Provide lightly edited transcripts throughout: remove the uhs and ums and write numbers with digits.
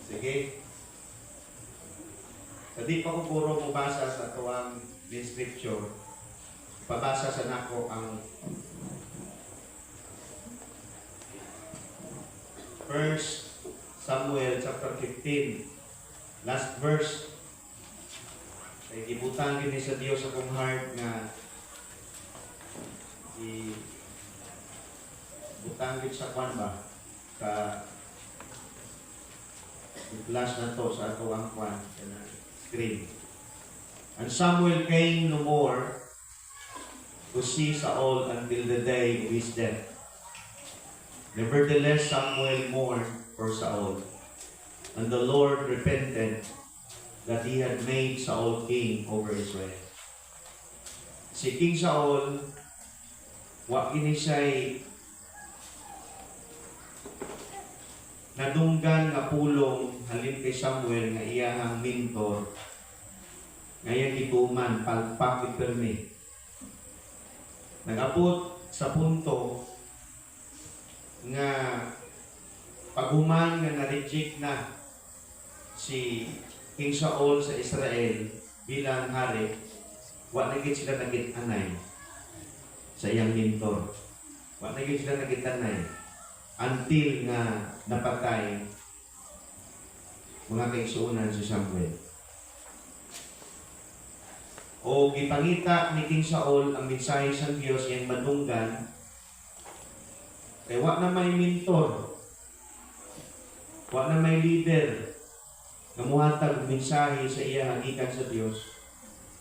Sige. So, di pa ko puro mubasa sa tuwang main scripture. Pabasa sa nako ang 1 Samuel chapter 15. Last verse. Kaya gibutang gini sa Dios akong heart nga butang gid sa kwan ba? Sa flash na to sa ato ang kwan na screen. And Samuel came no more to see Saul until the day of his death. Nevertheless, Samuel mourned for Saul, and the Lord repented that he had made Saul king over Israel. Si King Saul, wa kini siya'y nadunggan nga pulong halin kay Samuel nga iyahang mentor ngayon ituman palpak ipirmi. Nag-abot sa punto nga paguman nga na-reject na si King Saul sa Israel bilang hari, wa na gid sila nagit-anay sa iyang mentor. Wa na gid sila nagit-anay until nga napatay mga kaigsuonan si Samuel. O gipangita ni King Saul ang mensahe sa Dios yang madunggan kay wa na may mentor, wa na may leader nga muhatag og mensahe sa iya gikan sa Dios.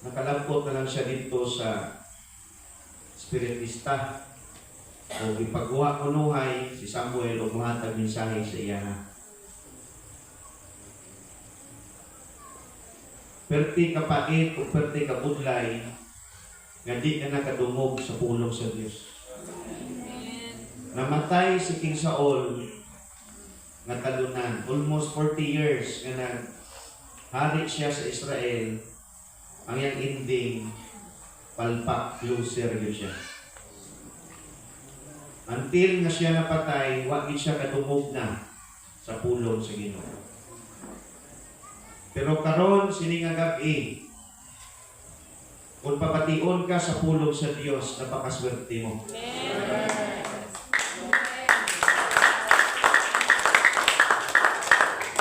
Nakalabot na lang siya dito sa spiritista o gipagawa kunuhay si Samuel o muhatag mensahe sa iya. Perti kapait o perti kabudlay nga di na nakadungog sa pulong sa Dios. Namatay si King Saul nga talunan. Almost 40 years nga naghari siya sa Israel. Ang yang ending, palpak, loser yun siya. Until nga siya napatay, wag siya kadungog na sa pulong sa Ginoo. Pero karon sini nga gabi, kung papation ka sa pulong sa Dios, napakaswerte mo.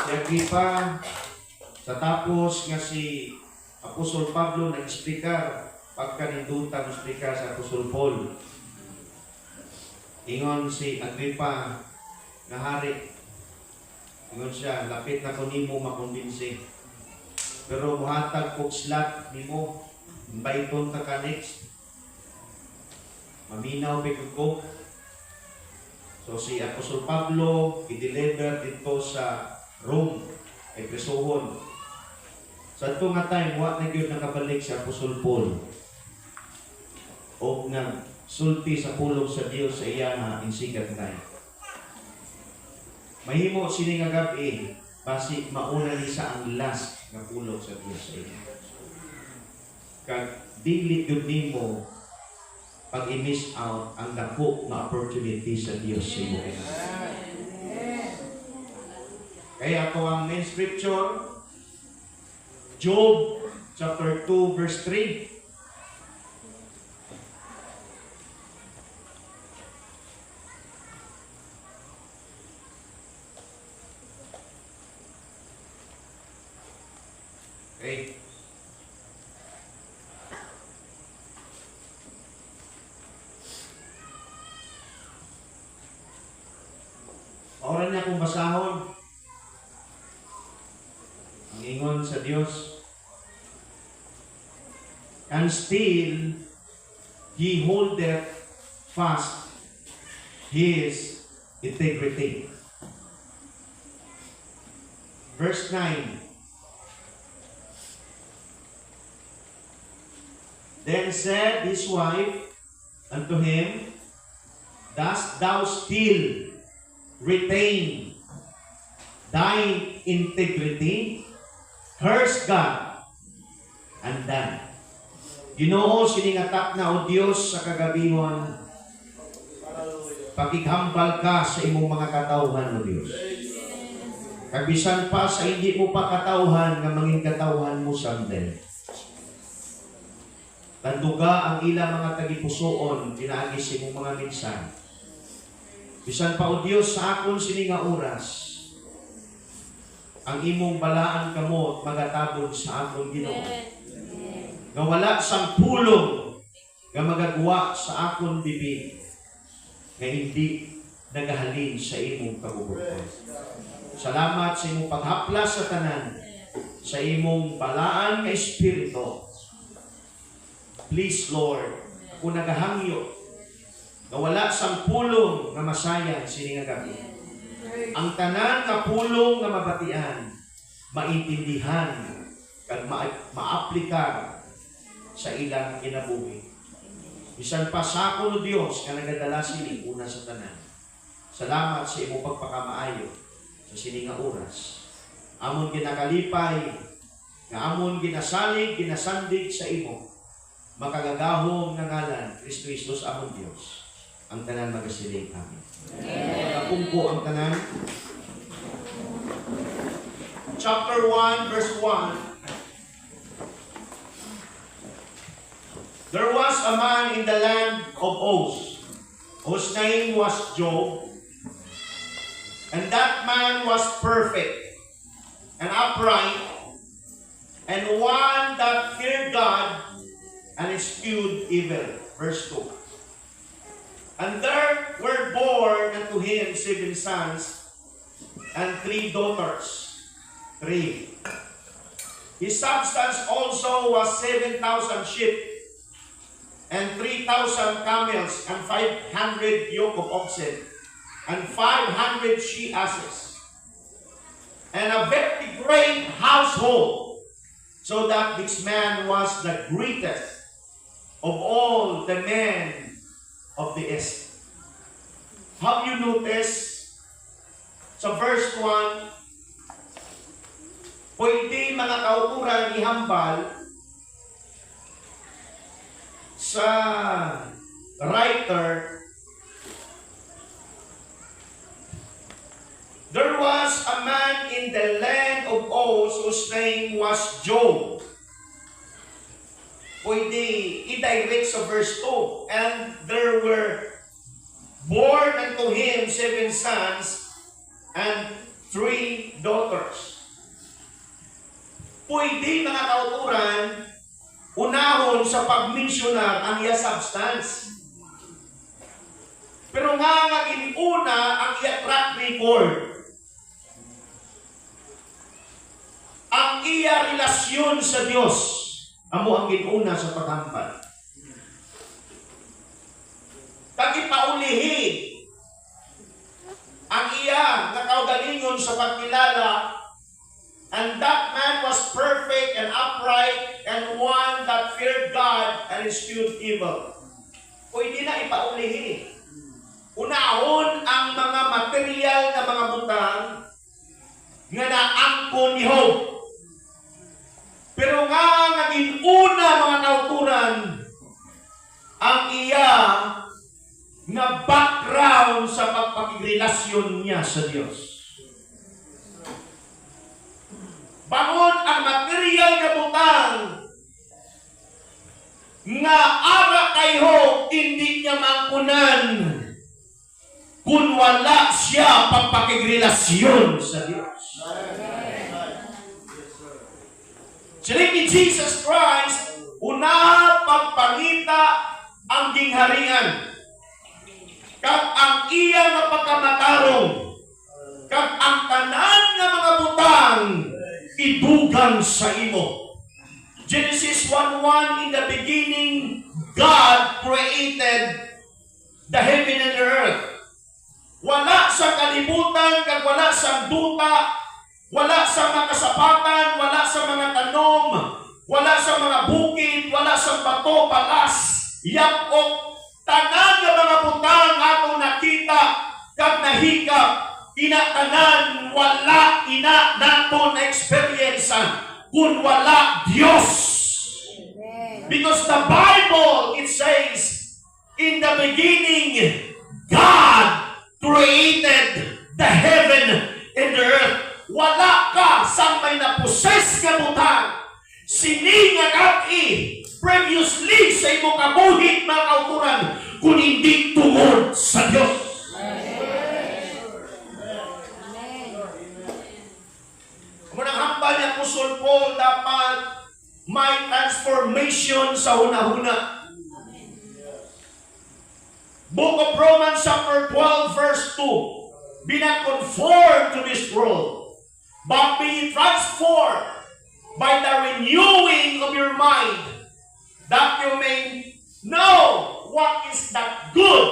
Yagi pa, sa tapos nga si Apostol Pablo nag-explicar, pagkanindutan explicar sa Apostol Paul. Ingon si Agripa na hari, ingon siya, lapit na ko nimo makumbinsi. Pero muhatag kog slot nimo, bayton ka ka next. Maminaw ko. So si Apostol Pablo i-deliver dito sa Rome ay presohon. Sa ito nga time, wa na gyud nakabalik si Apostol Paul. O nga sulti sa pulong sa Dios sa iya nga insikat tayo. Mahimo sini nga gabi, basi mauna ni sa ang last nga pulong sa Dios sa iya. Kag dili gyud nimo pag i-miss out ang dako nga opportunity sa Dios sa imo. Kaya ako ang main scripture, Job chapter 2 verse 3. Okay. Oran niya kung basahon. Ang ingon sa Dios. And still, he holdeth fast his integrity. Verse 9. Then said his wife unto him, dost thou still retain thine integrity? Curse God and die. Ginoo siningatak na o Dios sa kagabihon, pakighambal ka sa imong mga katawhan o Dios. Kabisan pa sa hindi mo pa katauhan nga mangin katauhan mo someday. Tanduga ang ilang mga tagipusoon pinaagi sa imong mga minsan. Bisan pa o Dios sa akon sini nga oras, ang imong balaan kamo magatabon sa akong Ginoo. Nga wala sang pulong nga magagawa sa akon bibig nga hindi nagahalin sa imong kabubuton. Salamat sa imong paghaplas sa tanan, sa imong balaan nga espiritu. Please, Lord, ako nagahangyo na wala sang pulong nga masayang sini nga gabi. Ang tanan nga pulong nga mabatian, maintindihan, kag maaplikar sa ilang kinabuhi. Bisan pa sa ako no Dios nga nagadala sini una sa tanan. Salamat sa imong pagpakamaayo sa sini nga oras. Amon ginakalipay, nga amon ginasalig, ginasandig sa imo, makagagahom nga ngalan, Kristo Jesus amon Dios. Ang tanan magasiling amin. Magapungko ang tanan. Chapter 1, verse 1. There was a man in the land of Uz, whose name was Job, and that man was perfect and upright, and one that feared God and eschewed evil. Verse 2. And there were born unto him 7 sons and 3 daughters. 3. His substance also was 7,000 sheep, and 3,000 camels, and 500 yoke of oxen, and 500 she-asses, and a very great household, so that this man was the greatest of all the men of the east. Have you noticed sa verse 1, pwede mga kauturan ihambal sa writer. There was a man in the land of Uz whose name was Job. Pwede i-direct sa verse 2. And there were born unto him 7 sons and 3 daughters. Pwede mga kauturan unahon sa pagmensionar ang iya substance. Pero nga ginuna ang iya track record. Ang iya relasyon sa Dios amo ang ginuna sa paghambal. Kagipaulihi ang iya nakaugalingon sa pagkilala, and that man was perfect and upright, and one that feared God and eschewed evil. Pwede na ipaulihi. Unahon ang mga material na mga butang nga naangkon ni Job. Pero nga naging una mga kauturan ang iya na background sa pagpakigrelasyon niya sa Diyos. Bangon ang material na butang nga ara kay Job hindi niya mangkunan kung wala siya pagpakigrelasyon sa Diyos. Siling ni Jesus Christ, una pagpangita ang gingharian. Kag ang iya nga pagkamatarong, kag ang tanan nga mga butang, idugang sa imo. Genesis 1:1, in the beginning, God created the heaven and the earth. Wala sa kalibutan, kag wala sa duta, wala sa mga kasapatan, wala sa mga tanom, wala sa mga bukid, wala sa bato, balas, yapok, tanan nga mga butang atong nakita kag nahikap, inatanan wala ina nato na experience kung wala Dios. Because the Bible, it says, in the beginning, God created the heaven and the earth. wala ka sa may naposes nga butang. Sini nga kaki previously sa imo kabuhit mga kauturan kung hindi tungod sa Dios. Munang hambal ni Apostol Paul dapat may transformation sa hunahuna. Book of Romans chapter 12 verse 2. Be not conformed to this world, but be transformed by the renewing of your mind, that you may know what is that good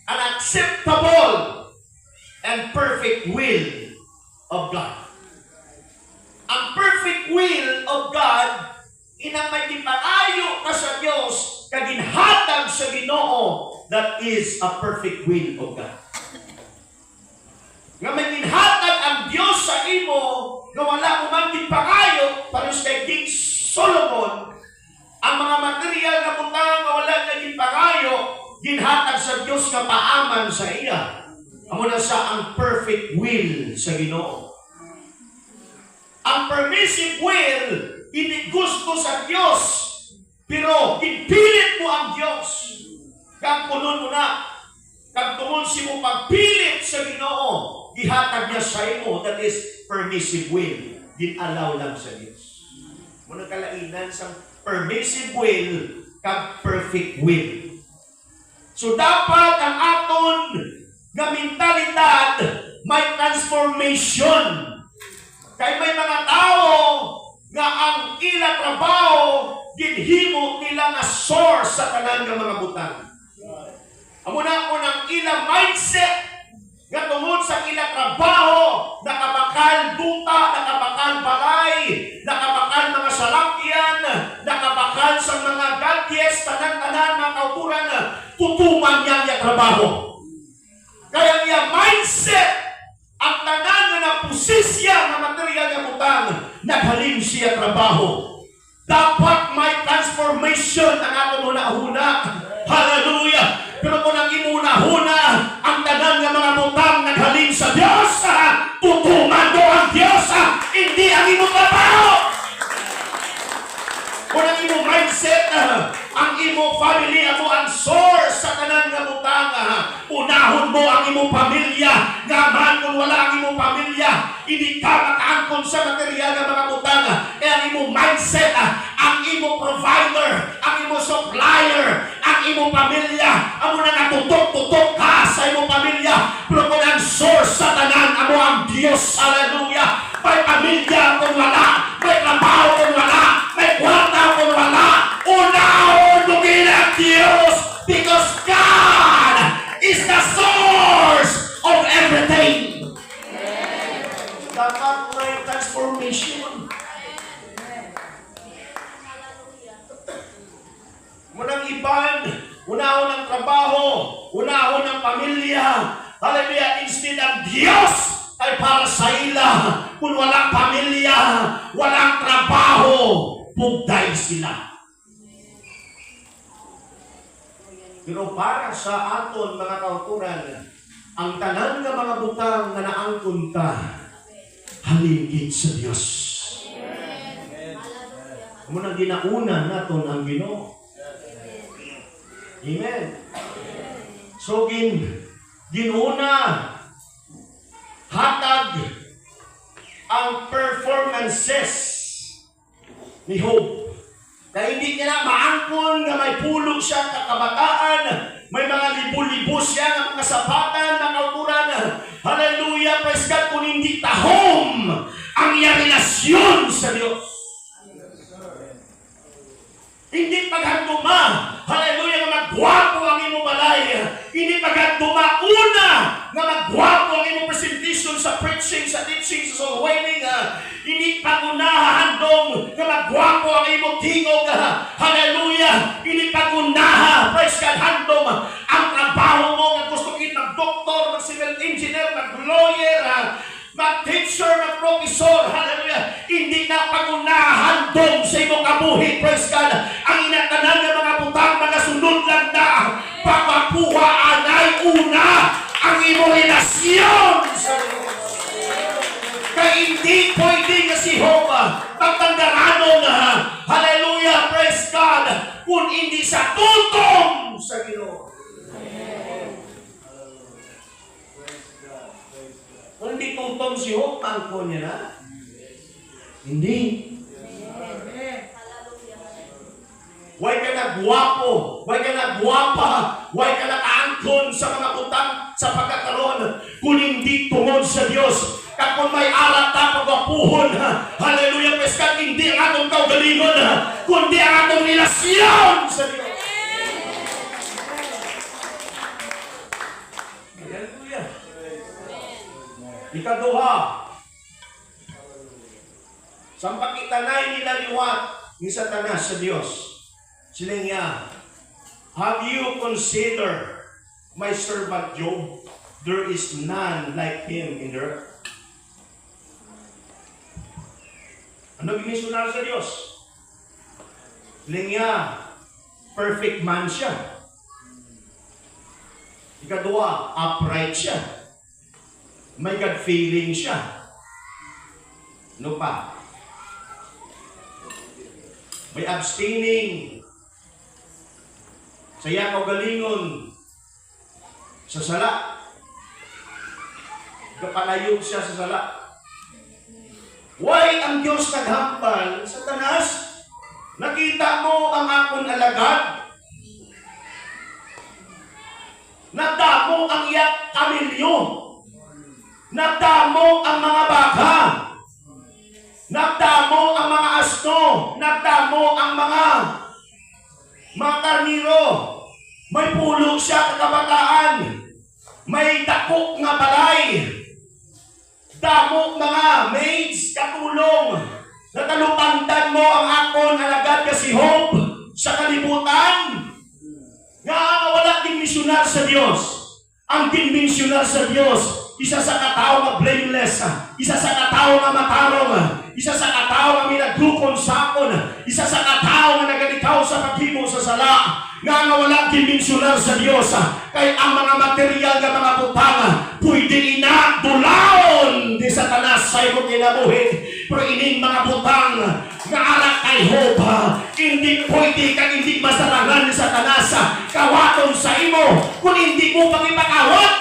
and acceptable and perfect will of God. Ang perfect will of God, inang may gipanayo ka sa Diyos, kaginhatag sa Ginoo, that is a perfect will of God. Nga may ginhatag ang Diyos sa imo, nga wala mo man gipangayo, pares kay King Solomon, ang mga material na butang nga wala na gipangayo, ginhatag sa Diyos nga paaman sa iya. Amo na sa ang perfect will sa Ginoo. Ang permissive will, hindi gusto sa Diyos, pero pipilit mo ang Diyos. Kag punon mo na, kag tungod si mo pagpilit sa Ginoo, ihatag niya sa imo, that is permissive will. Din-allow lang sa Diyos. Muna kalainan sa permissive will kag perfect will. So dapat ang aton nga mentalidad may transformation. Kay may mga tao nga ang ila trabaho ginhimo nila nga source sa tanan nga mga butang. Amo na unang ila mindset nga tungod sa ila trabaho, nakabakal duta, nakabakal balay, nakabakal mga salakyan, nakabakal sa mga gadgets, tanan-tanan, mga kauturan, tutuman niya niya trabaho. Kaya niya mindset, ang tanan nga naposisya ng material nga butang, naghalin siya trabaho. Dapat may transformation ang ato una-una. Hallelujah! Pero kung ang imuna-huna, ang tanan nga mga butang naghalin sa Diyos, tutuman mo ang Diyos, hindi ang imong trabaho. Kung ang imong mindset, ang imong family, ang source sa tanan nga butang, unahon mo ang imong pamilya, nga man kung wala ang imong pamilya, hindi ka makaangkon sa material nga mga butang, ang imong mindset, ang imong provider, ang imong supplier, ang imong pamilya, amo na natutok-tutok ka sa imong pamilya, pero kung ang source sa tanan, amo ang Diyos, hallelujah. May pamilya kung wala, may trabaho kung wala, may kwarta kung wala, unahon mo ang Diyos, because God is the source of everything. Dapat may transformation. Munang iban, unahon ng trabaho, unahon ng pamilya, hallelujah, instead ang Diyos ay para sa ila. Kung walang pamilya, walang trabaho, pugday sila. Pero para sa aton mga kauturan, ang tanan nga mga butang nga naangkon ka, halingid sa Diyos. Munang ginaunan naton ang Ginoo. Amen. So ginuna hatag ang performances ni Hope. Kaya hindi niya na maangkon na may pulo siya kakabataan, may mga libo-libo siya ng mga sapatan ng kauturan. Hallelujah, praise God, kung hindi tahom ang iyang relasyon sa Diyos. Hindi paghanduma, hallelujah, nga magwapo ang imong balay. Hindi paghanduma, una, nga magwapo ang imong presentation sa preaching, sa teaching, sa soul winning. Hindi pagunahandom nga magwapo ang imong tingog. Hallelujah, hindi pagunaha, praise God, handom ang trabaho mo nga gusto kitang doktor, mag-civil engineer, mag-lawyer, mag-teacher, mag-professor, hallelujah, hindi na pagunahan doon sa imong kabuhi, praise God. Ang inatanan ng mga butang, mga sunod lang na, pagpapuhaan ay una, ang imong relasyon sa Diyos. Kaya hindi sa tutong sa Ginoo. Kung hindi tutong si Hope, pangko niya na? Hindi. Huwag ka na guwapo, huwag ka na guwapa, huwag ka na kaangkon sa mga utang sa pagkakaroon, kung hindi tungod sa Diyos. Kapag may alat na pagwapuhon, hallelujah, peskat, hindi ang atong kaugalingon, kundi ang atong relasyon sa Diyos. Hallelujah. Ikaduha, sa pakitanay nila liwat ni Satanas sa Diyos, sila niya, have you considered my servant Job? There is none like him in the earth. Ano ginisunal sa Diyos? Sila niya, perfect man siya. Ikadua, upright siya. May God feeling siya. Ano pa? May abstaining. Saya kaugalingon sa sala. Kapalayog siya sa sala. Why ang Diyos naghambal sa Satanas? Nakita mo ang akong alagad? Nagdamo ang iyak kamilyo. Nagdamo ang mga baka. Nagdamo ang mga asno. Nagdamo ang mga karniro. May pulo siya kakabataan. May dakok nga balay. Damo mga maids katulong. Natalupantan mo ang akon alagad kasi Hope sa kalibutan. Nga wala din misyonar sa Diyos. Ang din misyonar sa Diyos, isa sa katao nga blameless, isa sa katao nga matarong, isa sa katao nga minaglukon sa akon, isa sa katao nga nagalikaw sa paghimo sa sala. Nga wala dimensionar sa Diyos, kay ang mga material nga mga butang pwede inadulaon di Satanas sa imong kinabuhi. Pero ining mga butang nga arak kay Hope, hindi pwede kang hindi masarangan ni Satanas kawaton sa imo kung hindi mo pagipakawat.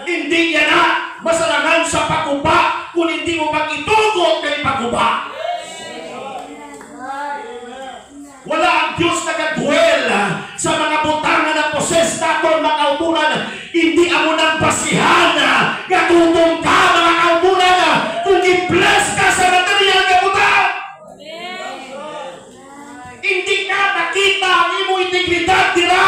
Hindi yan na masarangan sa pagkuba kung hindi mo pag-itugot kay pagkuba. Wala ang Diyos nagadwell sa mga butang na naposes naton mga kauturan. Hindi amo ng pasihan gatutong ka mga kauturan kung i-bless ka sa material na butang. Hindi ka nakita ang imo integridad dira.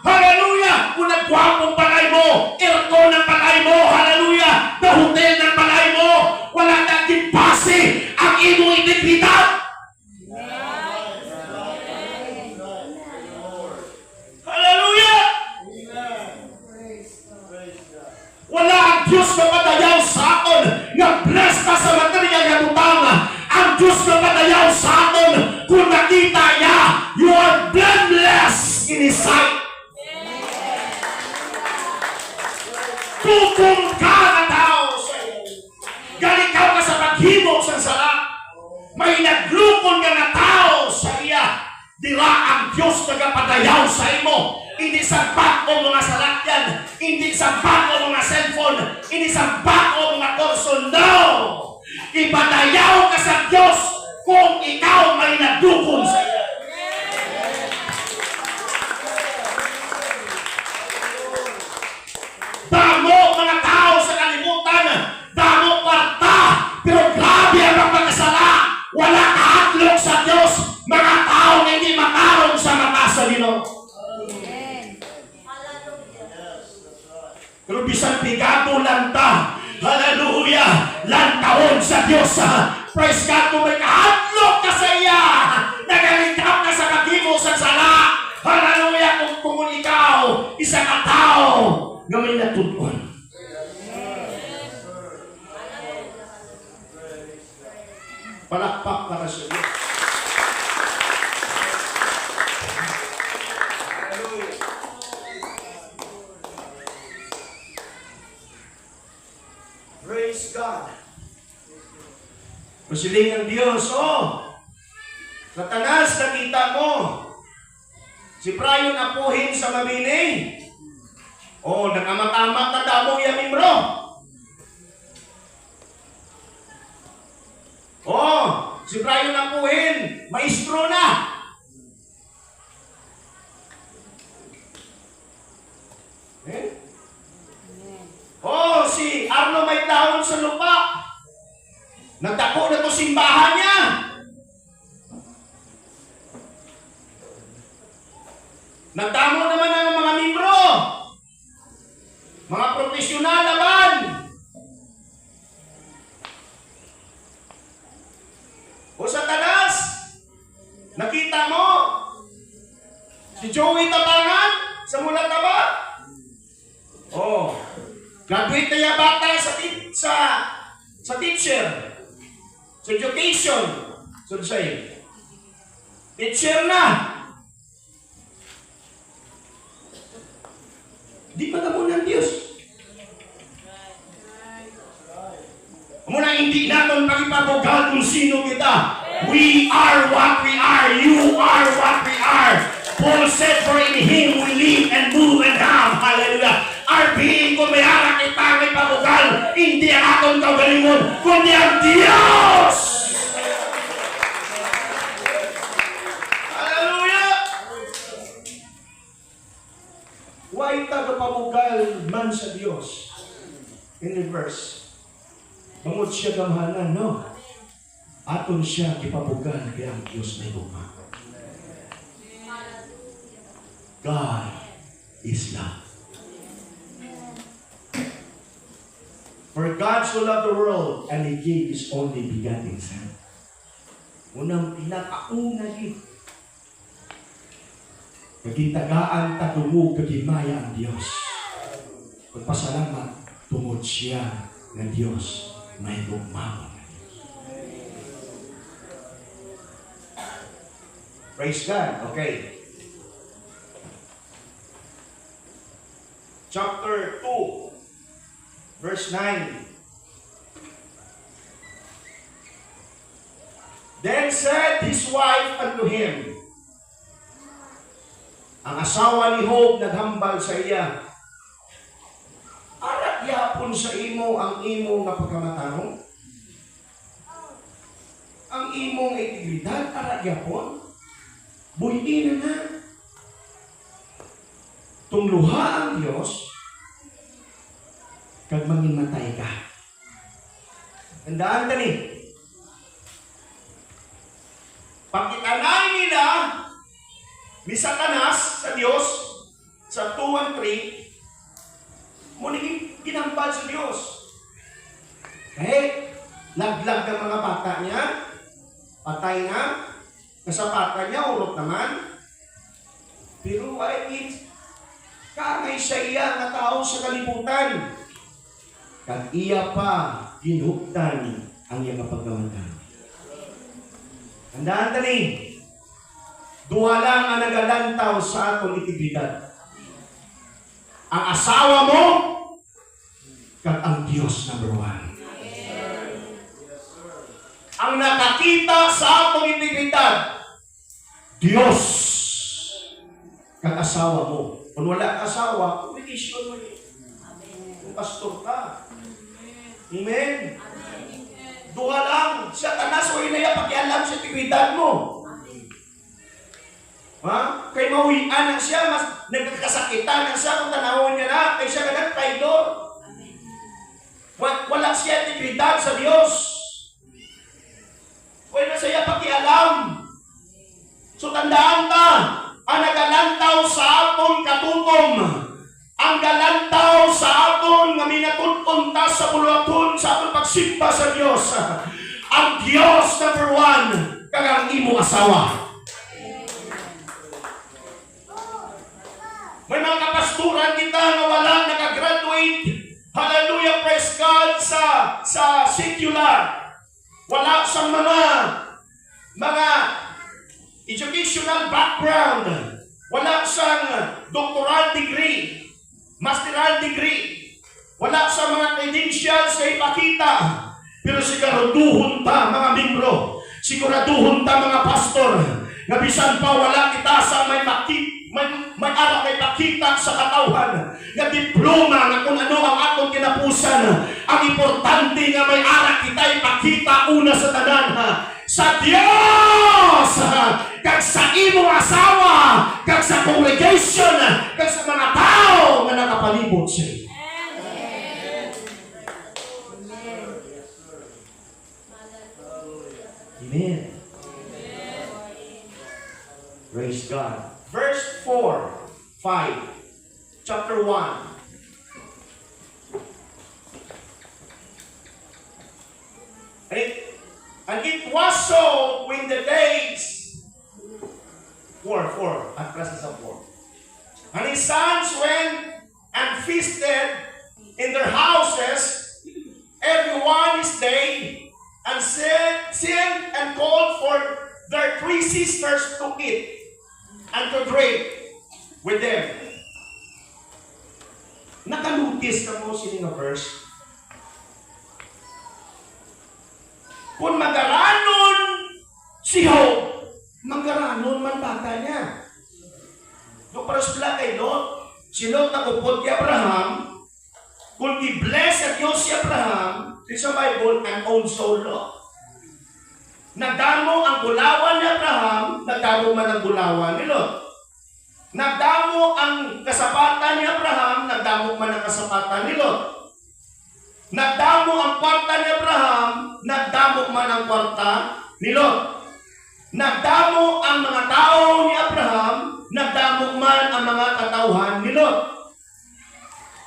Hallelujah. Kung nagwapong palay mo, aircon ng palay mo, hallelujah, na hotel ng palay mo, wala na pasi ang imo integridad. Wala ang Diyos na padayaw sa aton nga bless ka sa material nga butang. Ang Diyos na padayaw sa aton kung nakita niya, you are blameless in His sight. Tutung ka na tao sa iyo. Galikaw ka sa paghimo sa sala. May naglukon ka na tao sa iya. Dila ang Diyos nagapadayaw sa imo. Hindi sa bago mga salakyan, hindi sa bago mga cellphone, hindi sa bago mga kurso. No! Ipadayaw ka sa Diyos kung ikaw may nadukon sa iyo. Damo mga tao sa kalibutan, damo kwarta, pero grabe ang pagkasala. Wala kahatlog sa Diyos, mga tao na hindi makarong sa mata sa Ginoo. Pero bisan pigado lanta, hallelujah, lantahon sa Diyos. Praise God, kung may kahadlok ka sa iya, nagalikap ka sa kagibo sa sala, hallelujah, kung ikaw, isa ka tao, na may natutuan. Palakpak para sa Diyos. Praise God. Pasiling ng Diyos, Satanas, nakita mo. Si Brian apuhin sa mabini. O, nakamat-amat na damong yamimro. O, si Brian apuhin, maestro na. Oh, si Arno may taon sa lupa. Nagdako na to simbahan niya. Nagdamo naman ang mga membro. Mga profesional naman. O Satanas, nakita mo si Joey Tabangan sa Mulataba. Oh, graduate na yung bata sa teacher, sa education. So say, teacher na. Di pa mo ng Diyos. Muna hindi natin pakipabugal kung sino kita. We are what we are. You are what we are. Paul said, for in Him we live and move and have. Hallelujah. Our being kung may harap kita may pabugal, hindi ang atong kagalingon, kundi ang Diyos. Hallelujah. Why tagapabugal man sa Diyos? In the verse, bangod siya gamhanan, no? Aton siya kipabugal kaya ang Diyos na ibuma. God is love. For God so loved the world and He gave His only begotten Son. Unang pinakauna yun. Nagkitagaan tatungog kagimaya ang Diyos. Pagpasalamat, tungod siya ng Diyos may bumawang ng Diyos. Praise God. Okay. Chapter 2, verse 9. Then said his wife unto him, ang asawa ni Job naghambal sa iya, arat yapon sa imo ang imo nga pagkamatarong? Ang imong integridad, arat yapon? Buhiin na. Tungluha ang Diyos, kag mangimatay ka. Tandaan ka ni. Pagkitanay nila ni Satanas sa Diyos sa 2 and 3, muling ginambal sa Diyos. Kahit laglag ang mga bata niya, patay na, kasapatan niya, urot naman. Pero kagay sa iya nga tao sa kalibutan. Kag iya pa ginhuptan ang iyang mapagkamantan. Tandaan tani, duha lang ang nagalantaw sa atong integridad. Ang asawa mo, kag ang Diyos number 1. Ang nakakita sa atong integridad, Diyos, kag asawa mo. Kung wala asawa, obligation mo yun. Kung pastor ka. Amen? Duha lang. Satanas o inaya pakialam sa integridad mo. Ha? Kay mawian na siya, mas nagkakasakitan na siya kung tanawin niya na, kay siya ka nag-traidor. Wala siya integridad sa Diyos. Wala siya pakialam. So tandaan ka, ang nagalantaw sa aton katutom, ang galantaw sa aton nga minatutunta sa buluaton sa aton pagsimba sa Diyos, ang Diyos number 1, kagang imo asawa. May mga kapasturan kita na walang nakagraduate, hallelujah, praise God, sa secular. Wala sa mga educational background. Wala siyang doctoral degree, masteral degree. Wala sa mga credentials na ipakita. Pero siguraduhon pa, mga membro, Siguraduhon ta mga pastor, nga bisan pa wala kita sa may ara kay pakita sa katawhan, nga diploma nga kung ano ang atong kinapusan. Ang importante nga may ara kita ipakita una sa tanan sa Dios, kag sa imong asawa, kag sa congregation, kag sa mga tao nga nakapalibot sa iyo. Amen. Praise God. Verse 4, 5, chapter 1. And it was so when the days, 4, at presence of 4. And his sons went and feasted in their houses, every one his day, and sent and called for their 3 sisters to eat and to drink with them. Nakalutis ka mo sini nga verse. Kung magaranon si Job, magaranon man bata niya. No paras pala kay Lot, si Lot nakupod kay Abraham, kung i-bless at Diyos si Abraham, sa Bible, and also Lot. Nagdamo ang gulawan ni Abraham, nagdamo man ang gulawan ni Lot. Nagdamo ang kasapatan ni Abraham, nagdamo man ang kasapatan ni Lot. Nagdamo ang kwarta ni Abraham, nagdamo man ang kwarta ni Lot. Nagdamo ang mga tao ni Abraham, nagdamo man ang mga katauhan ni Lot.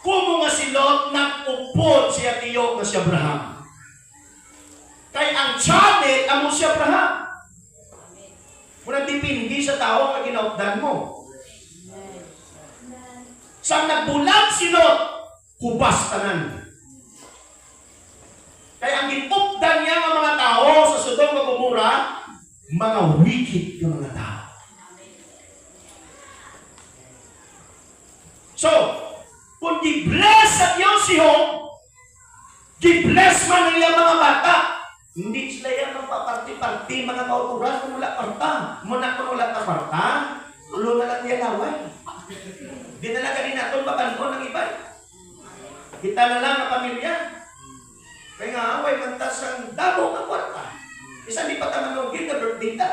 Kumo nga si Lot, nag-upod siya tiyo nga si Abraham. Kay ang channel, amo si Abraham. Muna dipindi sa tao nga ginaupdan mo. Sa nagbulag si Lot, kubas tanan. Kaya ang ginupdan niya ng mga tao sa Sodom at Gomorrah, mga wicked yung mga tao. So, kung di-bless sa Diyos si Job, di-bless man nila mga bata, hindi sila yan magpaparti-parti, mga kauturan, kung wala parta. Muna kung wala ka parta, ulo na lang niya laway. Di na lang kanina itong papanon ng iba. Kita na lang ang pamilya. Kaya nga, away mantas ang dabo ng kwarta. Isa di pa tamanogin na birthday ta.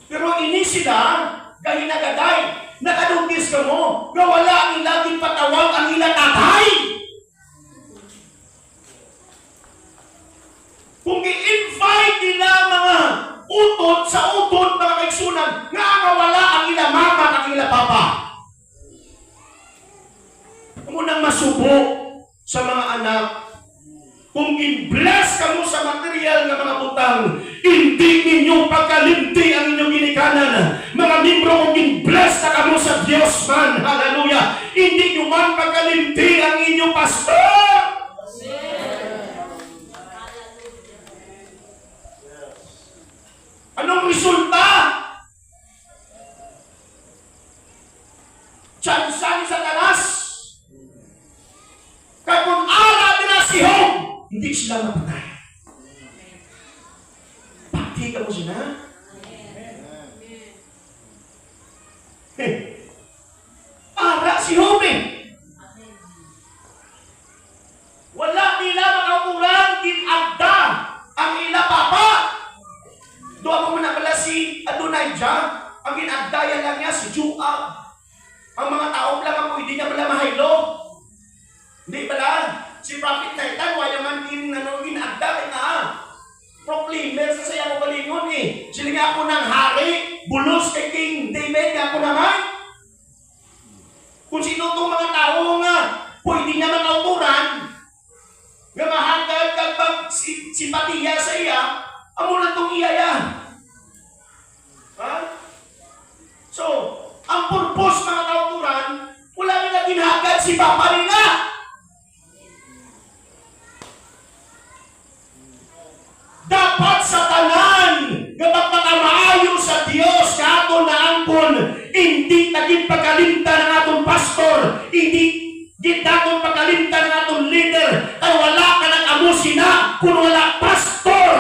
Pero ini sila, gahinagaday, nakadugis ka mo, na wala ang ilaging patawag ang ilang tatay. Kung i-invite nila mga utod sa utod, mga kaigsunan, nga wala ang ilang mama, ang ilang papa. Munang masubo sa mga anak, kung in-bless ka mo sa material ng mga butang, hindi ninyo pagkalimti ang inyong ginikanan. Mga membro, kung in-bless na ka mo sa Diyos man, hallelujah, hindi nyo man pagkalimti ang inyong pastor. Anong resulta? Tsansa ni Satanas. Kaya kung ara na si Job, hindi sila mapatay. Pati ka mo sila. Ara si Job wala nila makaukuran, kinagda ang ila papa. Doon mo na pala si Adonijah, ang ginagdaya lang niya si Joab. Ang mga tao lang ang pwede niya pala mahaylo. Hindi pala, si Prophet Nathan, wala man ginagda kay proclaimer sa saya mo balingon Sila nga ako ng hari, bulos kay King David, nga ako naman. Kung sino itong mga tao nga, pwede niya makauturan, nga mahangad kag simpatiya sa iya, amo na itong iyaya. Ha? So, ang purpose mga kauturan, wala nila ginagad si Papa nila. Dapat sa tanan, kapag makamaayo sa Diyos, kato na angkon, hindi naging pagkalimta ng atong pastor, hindi natin pagkalimta ng atong leader, ay wala ka ng amo sina, kung wala pastor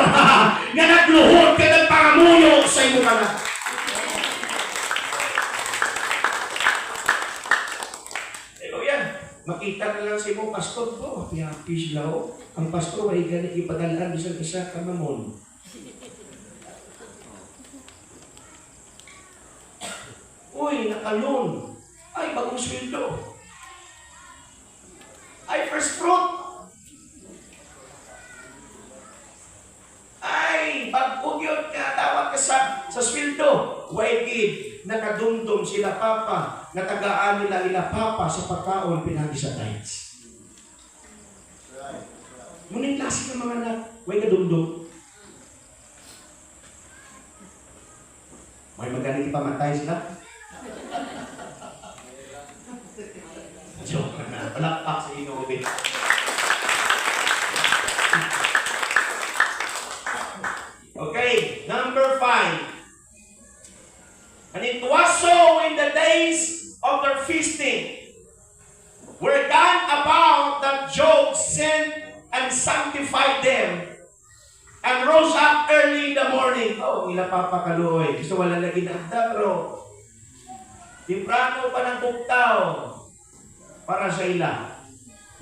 nga nagluhod ka ng pangamuyo sa imo kana. Hallelujah. Makita na lang sa imo pastor ko, happy sila o. Ang pastor ay ganit ipadalaan bisan isa ka mamon. Uy, nakalon. Ay, bagong sweldo. Ay, first fruit. Ay, pag-ugyot ka, tawag ka sa sweldo. Waigid, nakadumdum sila papa, natagaan nila ila papa sa pagkaon pinagi sa tithes. Ngunit klase ng mga anak, way kadumdum. May magaling ipamatay sila. Joke na. Palakpak sa inobit. Okay, number 5. And it was so in the days of their feasting, were done about that Job sent and sanctified them, and rose up early in the morning. Oh, ila papakaluoy. Gusto wala lagi na pero timprano pa ng buktaw para sa ila.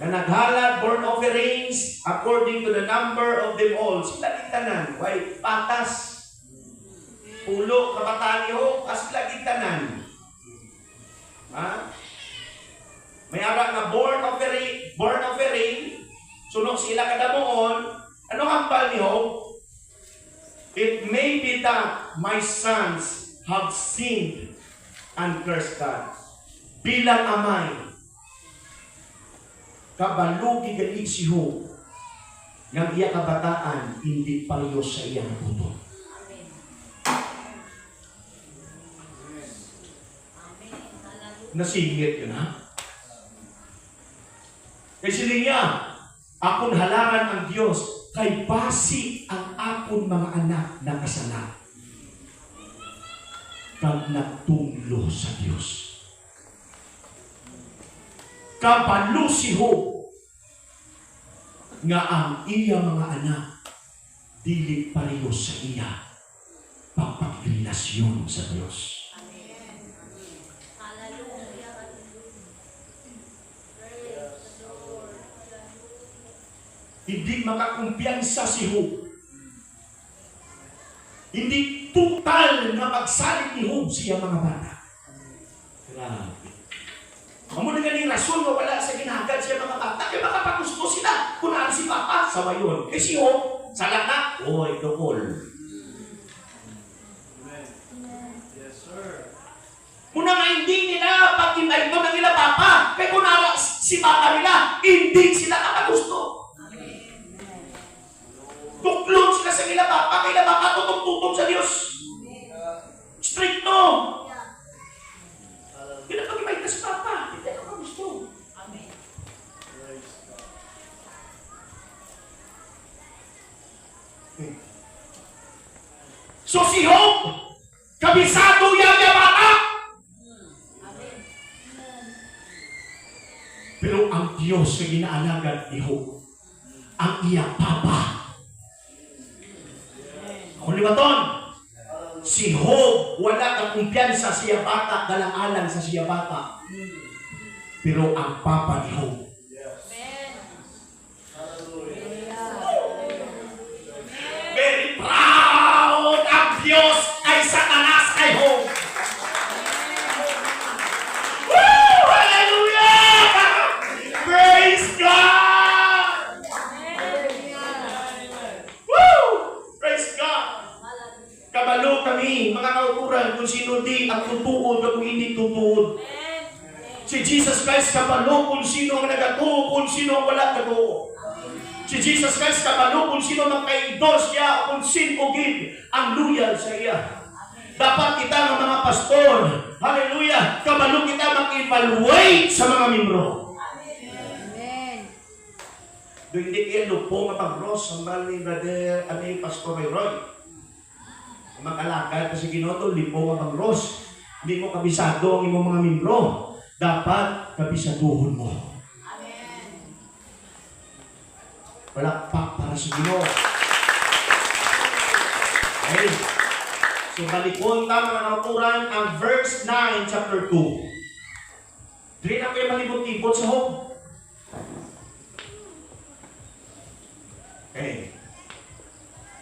Na naghalad burnt offerings according to the number of them all. Sila gitanan. Why? Patas. Pulo, kabataan niyo. Sila gitanan. Ha? May ara nga burnt offering. Sunod sila kadamuon. Ano hambal niyo? It may be that my sons have sinned and cursed God. Bilang amay, kabalugi gali si Job, ng iya kabataan, hindi parehas sa iyang puto. Nasingit yun, ha? Kasi niya, akon halangan ang Diyos, kay basi ang akon mga anak na kasala. Kag nagtunglo sa Diyos. Kabalo si Job nga ang iya mga anak dili pareho sa iya pagpagrelasyon sa Diyos. Hindi makakumpiyansa si Job. Hindi total na magsalit ni Job siya mga bata. Grabe. Amo na ganing rason nga wala sa ginagad siya mga bata. Kaya makapagusto sila. Kunaan si Papa sa wayon. Kaya si Job, sala na. Oy, dokol. Yes, sir. Muna nga hindi nila pagkinay ito ng ila Papa. Kaya kunaan si Papa nila, hindi sila nakagusto. Tuklon sila sa ila Papa. Kaya Papa tutok-tutok sa Diyos. Stricto. Pinapagimay ka sa Papa. Hindi ka gusto. Amen. So si Job, kabisado yan niya bata. Amen. Pero ang Diyos na ginaalagan ni Job, ang iya Papa. Kung libaton, si Job, wala kang kumpiyansa siya bata, galang-alang sa siya bata. Pero ang Papa ni Job, very proud ang Diyos ay Satanas kay Job. Woo! Hallelujah! Praise God! Woo! Praise God! Kabalo kami, mga kauturan, kung sino di ang tutuod o kung hindi tutuod. Si Jesus Christ kabalo kung sino ang nagatuo, kung sino ang wala nagatuo. Si Jesus Christ kabalo kung sino ang ka-endorse niya, kung sino gid ang loyal sa iya. Dapat kita ng mga pastor, hallelujah, kabalo kita mag-evaluate sa mga membro. Amen. Doon hindi kayo lupong at pag-ross ang bali brother, Pastor Roy. Mag-alakad kasi ginoto, lipong at pag-ross. Hindi mo kabisado ang imong mga membro. Dapat kabisaduhon mo. Amen. Palakpak para para sa Ginoo. Okay. So, balikon ta mga nauturan ang verse 9, chapter 2. Dili na kayo malibot-libot sa home. Okay.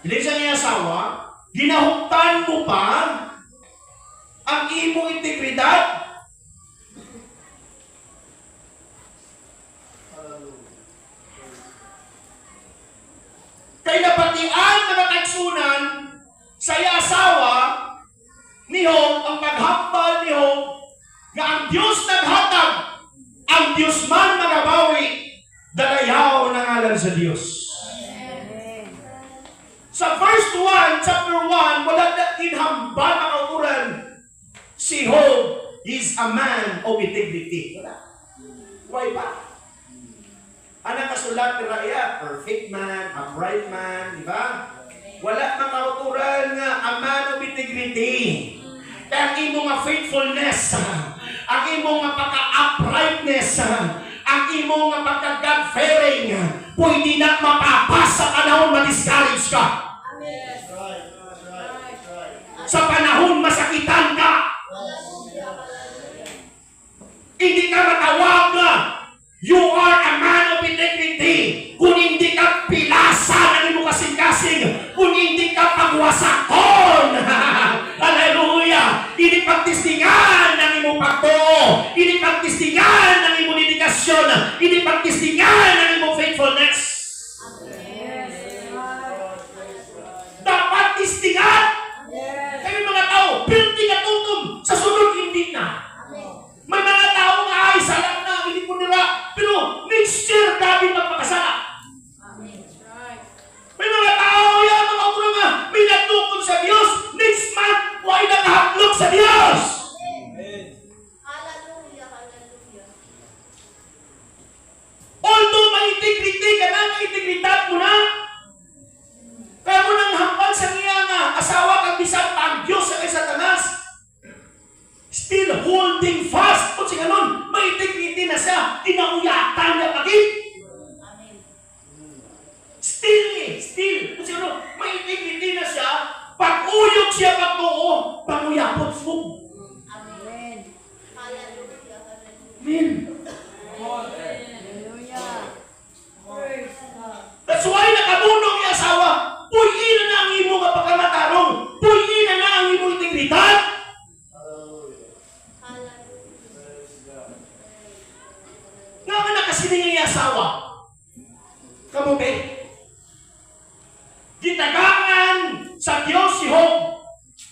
Dili sa niya asawa, ginahuktan mo pa ang imong integridad. Kay napatian mga kagsunan sa iya asawa ni Job, ang paghambal ni Job, nga ang Diyos naghatag, ang Diyos man magabawi, dalayaw na ngalan sa Diyos. Sa verse 1, chapter 1, wala na inhambal ang auturan. Si Job is a man of integrity. Why ba? Anong kasulat ni Raya? Perfect man, upright man, di ba? Wala mang auturan nga a man of integrity. Kaya ang imong nga faithfulness, ang imong nga pagka-uprightness, ang imong nga pagka-God-fearing, pwede na mapapas sa panahon ma-discourage ka. Sa panahon masakitan ka. Hindi ka matawag na you are a man of integrity. Kung hindi ka pilasan ang imo kasing-kasing, kung hindi ka pagwasakon. Hallelujah! Hindi pagtistingan ng imo pagtuo. Hindi pagtistingan ng imo dedikasyon. Hindi pagtistingan ng imo faithfulness. Dapat tistingan. Kami mga tao, building at tutom. Sa sunod, hindi na. May mga tao nga ay salat na, hindi po nila. Pero next year, dapat magpakasala. May mga tao yan, mga ulo nga, may natukod sa Diyos. Next month, why nakahatlog sa Diyos? Hallelujah, hallelujah. Although may integrity ka na, may integridad mo na. Kaya mo nang hambal sa niya nga, asawa kang bisan pa ang Diyos sa kay Satanas. Still holding fast. Kung siya ganun, may integrity na siya. Inauyatan niya pagit. Still. Kung siya ganun, may integrity na siya. Pag-uyog siya pagtuo, panguyapot mo. Amen. Hallelujah, hallelujah. Amen. Hallelujah. Praise God. That's why nakabunong yung asawa. Puyin na ang imo nga pagkamatarong. Puyin na ang imo integridad. Nga nga nakasining yung asawa. Kamu be? Gitagangan sa Diyos si Job.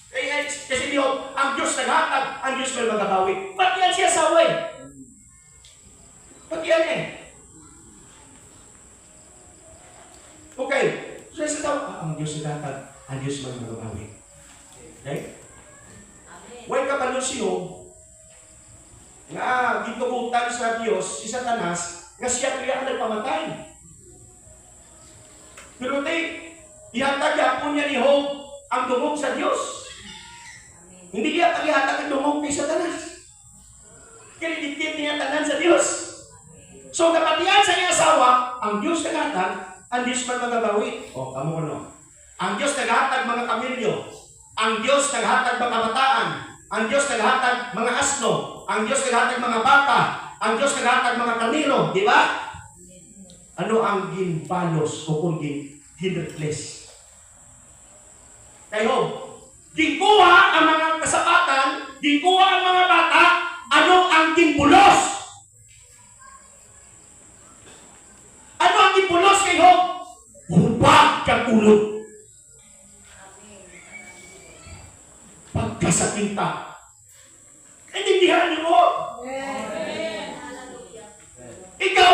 Kasi ni Job, ang Diyos naghatag, ang Diyos may magabawi. Ba't yan si asawa eh? Ba't yan eh? Okay. So sa tao, ang Diyos naghatag, ang Diyos may magabawi. Okay? Huwag ka pa nun si Job, nga gitugutan sa Diyos, si Satanas, nga siya kaya ang nagpamatay. Pero ihatag yapon niya ni Job ang dumog sa Diyos. Hindi niya ihatag ang dumog kay Satanas. Kaya dikit niya tanan sa Diyos. So kapatian sa niya asawa, ang Diyos naghatag, ang Diyos man magabawi. O, kamo ko no. Ang Diyos naghatag mga kamilyo. Ang Diyos naghatag mga kabataan. Ang Diyos naghatag mga asno. Ang Diyos naghatag mga bata. Ang Diyos naghatag mga kanino. Di ba? Ano ang ginpalos o kung gin-replace? Kayo, ginkuha ang mga kasapatan, ginkuha ang mga bata, ano ang ginpulos? Ano ang ginpulos kay Job? Hubag kang ulo. Pagkasakita. Intindihan niyo mo? Ikaw,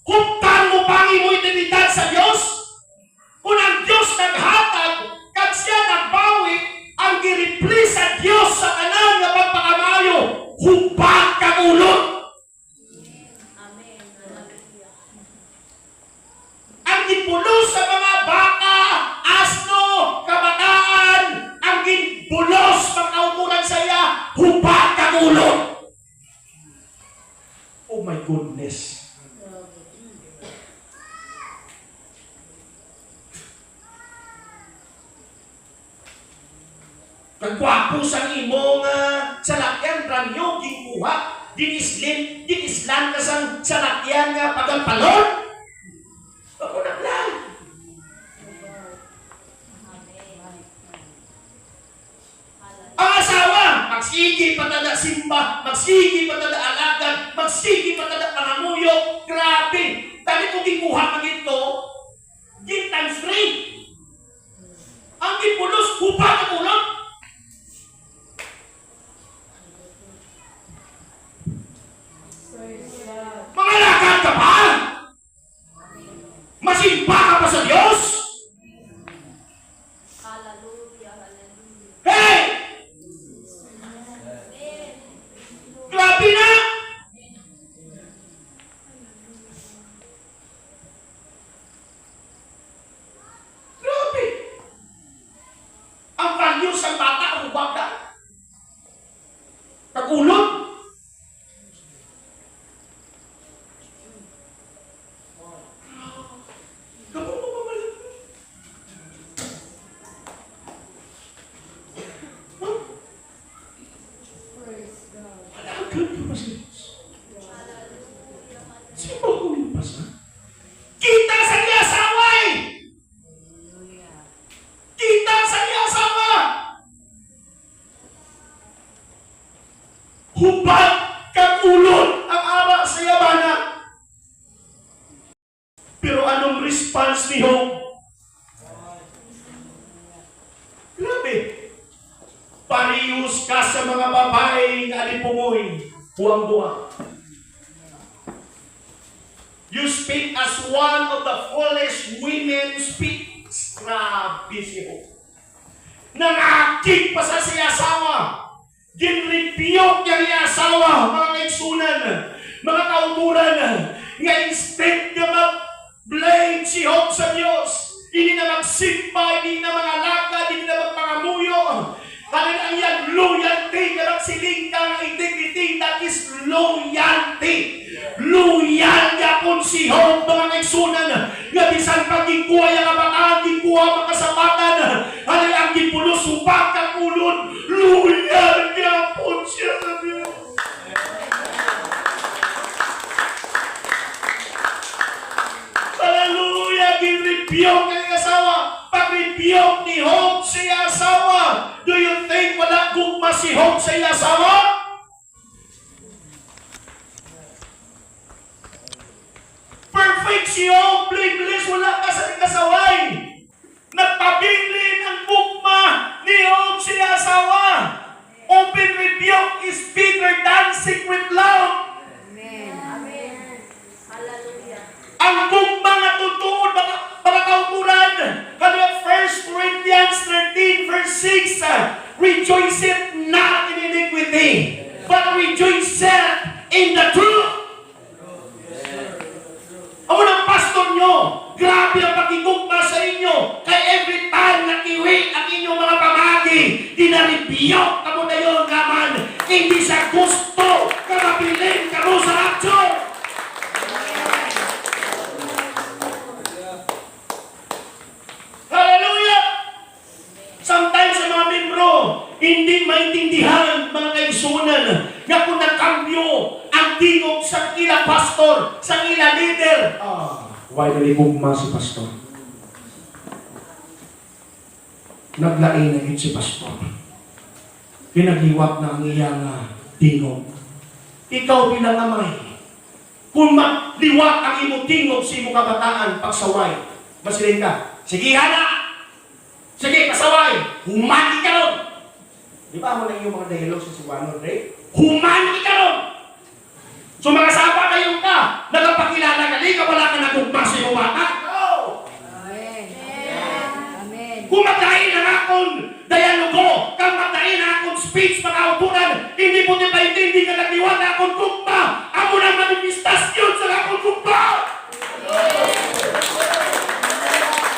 huktan mo pang imo integridad sa Diyos? Kung ang Diyos naghatag, kag siya nagbawi, ang gi-replace sa Diyos sa tanan nga pagpakamayo, hubag kang ulo. Ang gipulos sa mga baka, asno, kabataan, ang gipulos pagkauturan sa iya, hubag kang ulo. Oh my goodness. Kagwapo sa imong salakyan, ranyo, gikuha, dinislan ka sa salakyan nga pagkalpalon. Ako na lang. Ang asawa, magsigi patada simba, magsigi patada alagad, magsigi patada pangamuyo. Grabe. Dali ko gikuha ka ito, give times 3. Ang gipulos, hupa ka ulot. Mga lakad ka pa? Masimba ka pa sa Diyos? Hallelujah, hallelujah. Hey! Amen. Grabe na! Grabe! Ang values ng bata, hubag na. Tagulog. Kamu mo pamalit. Alagad ka pa sa Diyos. Sino ba kong pasa? Kita sa niya asawa eh! Kita sa niya asawa! Hubad kang ulod ang ama sa yabana. Pero anong response ni Job? Grabe. Parehas ka sa mga babae na alipungoy, buwang-buwang. You speak as one of the foolish women speaks. Grabe si Job. Nangakit pa sa siya asawa. Ginrepiyok niya niya asawa, mga kaigsunan, mga kauturan, nga instead nga mag-blame si Job sa Diyos, hindi na magsimba, hindi na mga lakad, hindi na magpangamuyo. Kaya ang yan, loyalty, karang siling ka ng integrity, that is loyalty. Loyal niya kung si Job, mga kaigsunan, nga bisan pagkikuha yung kabataan, gikuha mga kasapatan, alay ang gipulos, upang kakulon, loyal niya po siya sa Diyos. Hallelujah! Ginrepiyok ng asawa. Pag-repiyok ni Job sa asawa. Do you think wala gugma si Job sa asawa? Perfect si Job. Blameless. Wala ka sa kasaway. Nagpabilin ang gugma ni Job sa asawa. Open rebuke is better than secret love. Amen. Hallelujah. Ang gugma nga tutuod, mga kauturan, kaya 1 Corinthians 13 verse 6, rejoiceth not in iniquity, but rejoiceth in the truth. Ako ng pastor nyo, grabe ang pagigugma sa inyo, kaya every time nakiwi ang inyong mga pamagi, dinaribiyok kamo na yun naman, hindi sa gusto, kamabilin kamo sa rapture. Hallelujah! Sometimes sa mga membro, hindi maintindihan mga kaigsunan na kung nagkambyo ang tingog sa ila pastor, sa ila leader. Why naligugma si pastor? Naglain na yun si pastor. Pinagiwak na ang iyang tingog. Ikaw bilang amay, kung magliwak ang imong tingog sa imong kabataan, pagsaway, masilin ka, sige hana! Sige, pasaway! Humani ka ron! Di ba mo na yung mga dialogue sa Suwano, Ray? Humani ka ron! So mga sapa kayong ka, nagpakilala ka, di ka wala ka nagugma sa iyong bata? No! Amen. Amen. Kung magdahin ang akong dialogo, kang magdahin ang akong speech, mga utunan, hindi mo din paintindi ka nagdiwan na akong gugma, ako na manifestasyon sa akong gugma!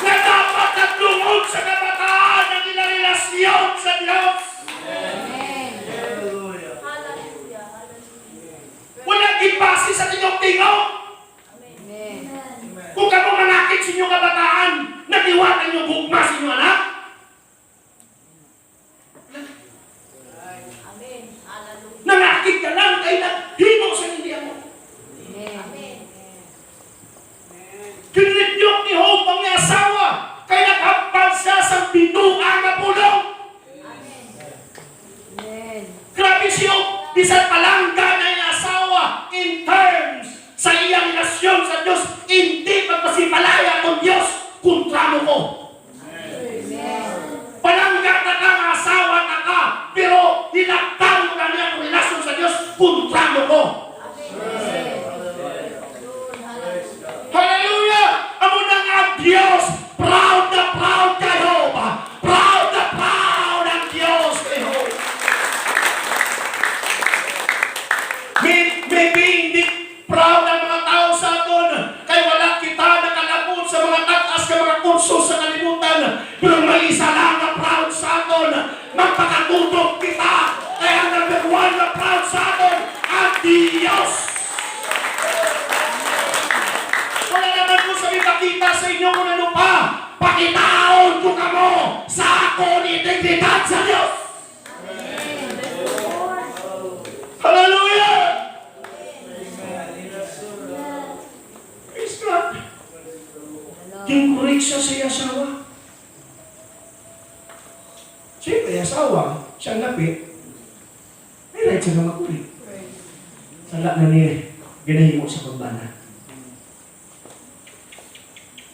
Na dapat naglungod sa kabataan ng ilang-relasyon sa Diyos. Amen. Hallelujah. Hallelujah. Walang ibasi sa inyong tingog. Amen. Kung kamo manakit sa inyong kabataan, natiwatan inyong gugma sa inyong anak. pakitaon ko kamo sa akong integridad sa Dios. Hallelujah! Praise God. King-correct siya sa asawa. Siyempre, asawa, siyang lapit. May right siya na makulit. Sala na niya, ginahimo sa pagbana.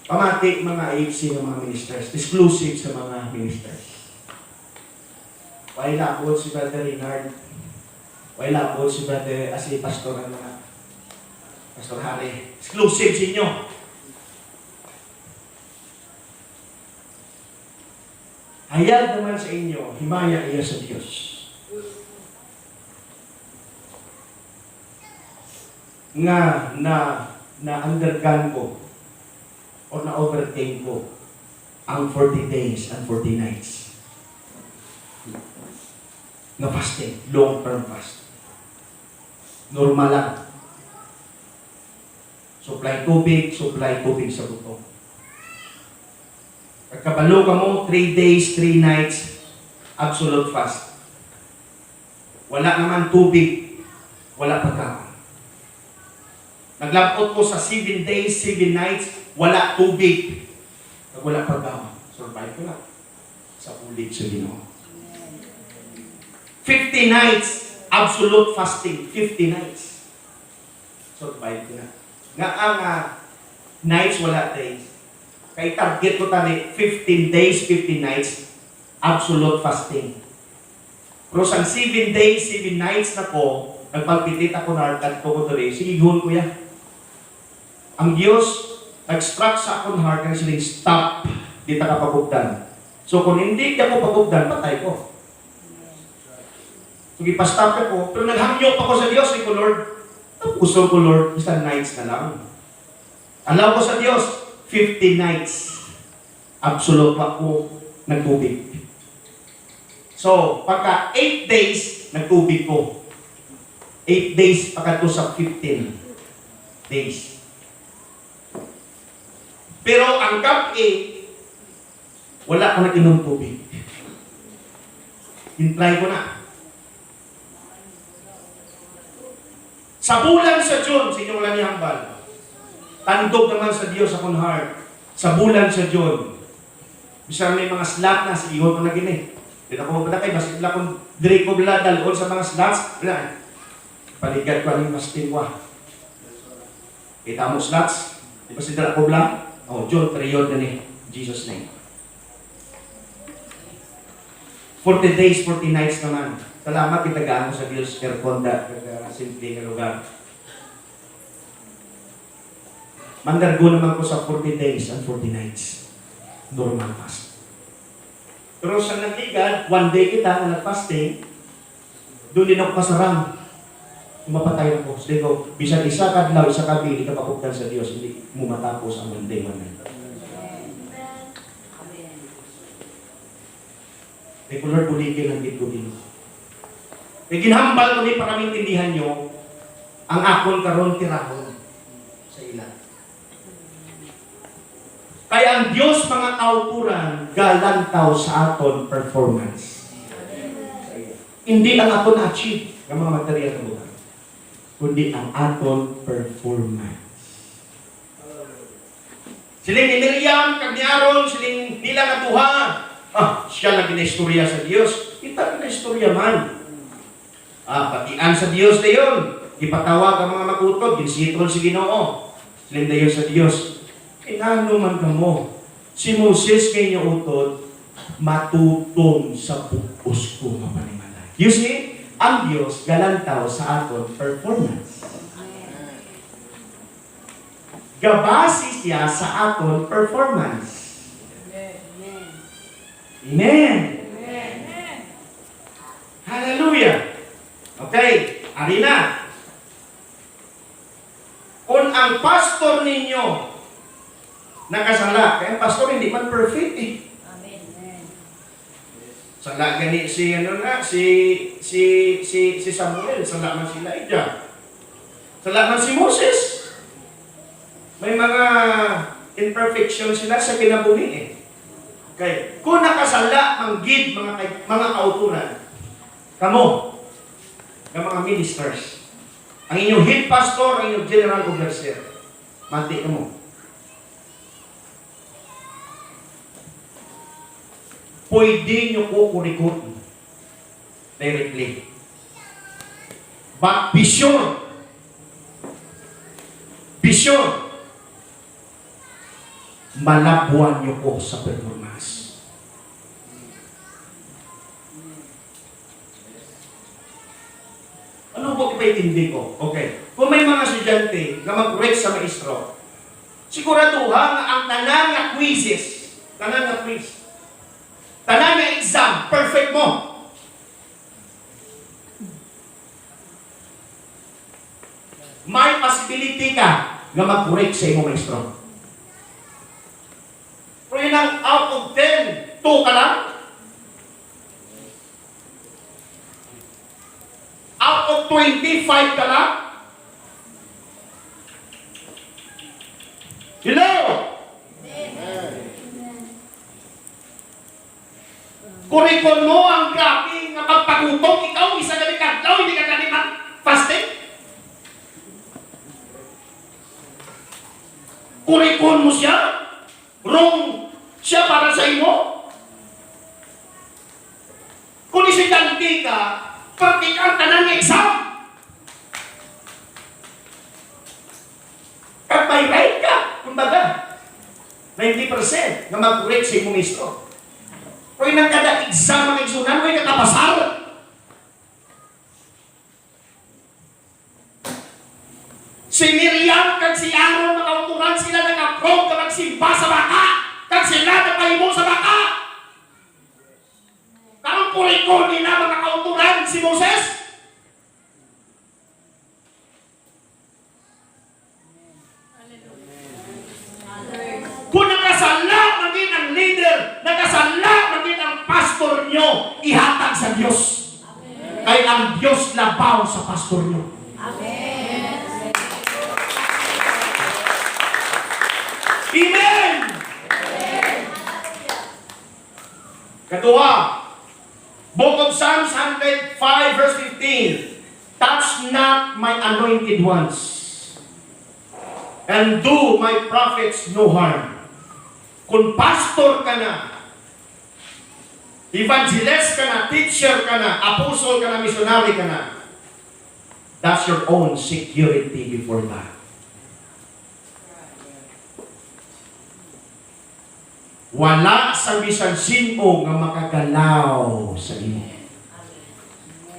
Pamati mga AFC ng mga ministers, exclusive sa mga ministers. Wala po si Brother Renard. Wala po si Brother, si Pastor, Pastor Harry. Exclusive sa inyo. Hayag naman sa inyo, himaya iya sa Diyos. Na undergone ko o na overcame ko ang 40 days and 40 nights na fasting, long-term fast. Normal lang. Supply tubig sa buto. Pagkabalo ka mo, 3 days, 3 nights, absolute fast. Wala naman tubig, wala pagkaon. Naglapot ko sa 7 days, 7 nights, wala tubig. Pag wala pagkaon, survive ko lang sa ulit sa Ginoo. 50 nights, absolute fasting, 50 nights. Survive ko na. Nga ang nights, wala days. Kay target ko tani 15 days, 15 nights, absolute fasting. Pero sa 7 days, 7 nights na ko, nagpagpitit ako na arkat ko tuloy, sigihon ko yan. Ang Diyos, nag-struck sa akong heart, kaya silang stop, di ta kapagugdan. So kung hindi ka ko pagugdan, patay ko. So ipastop ko, pero naghamyo pa ko sa Diyos, ko Lord, gusto ko Lord, isang nights na lang. Alaw ko sa Diyos, 50 nights, absolute ako nagtubig. So, pagka 8 days, nagtubig ko. 8 days, pagka sa 15 days. Pero ang gap wala ko nag-inom tubig. Hintry ko na. Sa bulan sa June, sa inyong lanihambal, tandog naman sa Diyos akong heart. Sa bulan sa June, bisa may mga slot na, sigihon ko na gini. Hindi na ko magpatakay, basta ila kong dire ko bila dalon sa mga slots. Wala. Paligad ko ang masting wa. Kita mo slots? Di ba sidra ko bila? Oh, June, period na ni Jesus name. 40 days, 40 nights naman. Salamat, itagaan mo sa Diyos, Erconda, simple na lugar. Mandargo naman ko sa 40 days and 40 nights. Normal fast. Pero sa nagligad, one day kita na nag-fasting, doon din ako kasarang. Mapatay ako. Sige ko, bisan isa kadlaw, isa kabi, hindi ka papugtan sa Diyos, hindi mo matapos ang one day, one night. May Lord, buligin ang dito din. May ginhambal ko din para maintindihan nyo ang akon karon tirahon sa ilan. Kaya ang Diyos mga kauturan, galantaw sa aton performance. Hindi ang aton na-achieve ng mga material na buhay, kundi ang aton performance. Siling ni Miriam, kag ni Aaron, siling nila nga duha. Siya lang gina-istorya sa Diyos. Kita gina-istorya man. Patian sa Diyos na yun. Ipatawag ang mga makutod, ginsitol si Ginoo. Siling dayon sa Diyos. Inano man ka mo. Si Moses kay niya utod, matutong sa pupos ko nga panimalay. You see, ang Diyos galantaw sa aton performance. Gabasi siya sa aton performance. Amen. Amen. Hallelujah. Okay, ari na. Kung ang pastor ninyo nakasala, kaya ang pastor hindi man perfect eh. Amen. Sala gani si si Samuel, sala man si Elijah. Sala man si Moses. May mga imperfection sila sa kinabuhi eh. Okay. Kung nakasala ang gid mga kauturan, kamo, ng mga ministers, ang inyong head pastor, ang inyong general overseer, mati ka mo. Pwede nyo ko kurikot directly. But be sure, malabuan nyo ko sa performance. Ano po ipaitindi ko? Okay. Kung may mga estudyante na mag-correct sa maestro, siguraduhan nga ang tanan nga quizzes, tanan nga exam, perfect mo. May possibility ka nga mag-correct sa imong maestro. Pero yun ang out of 10, 2 ka lang. Out of 25 ka lang. Hello? Kurikon mo ang grabe nga pagpagutom, ikaw isa na kadlaw, hindi ka ganit fasting. Kurikon mo siya, wrong siya para sa imo. Kung estudyante ka, pati ang tanan ng exam. At may right ka, kumbaga, 90% na mag-correct sa imo maestro. Kung inang kada exam ang exunan, kung nakapasal. Si Miriam kag si Aaron makauturan sila nag-approve ka magsimba sa baka. Kag sila nagpahimo sa baka. Karong kurikon nila makauturan si Moses. Kung nakasala maging ang leader, nakasala maging ang pastor nyo, ihatag sa Diyos. Kaya ang Diyos labaw sa pastor nyo. Amen. Amen! Kadua, Book of Psalms 105 verse 15, touch not my anointed ones, and do my prophets no harm. Kung pastor ka na, evangelist ka na, teacher ka na, apostle ka na, missionary ka na, that's your own security before God. Wala sa bisan sino nga makagalaw sa imo.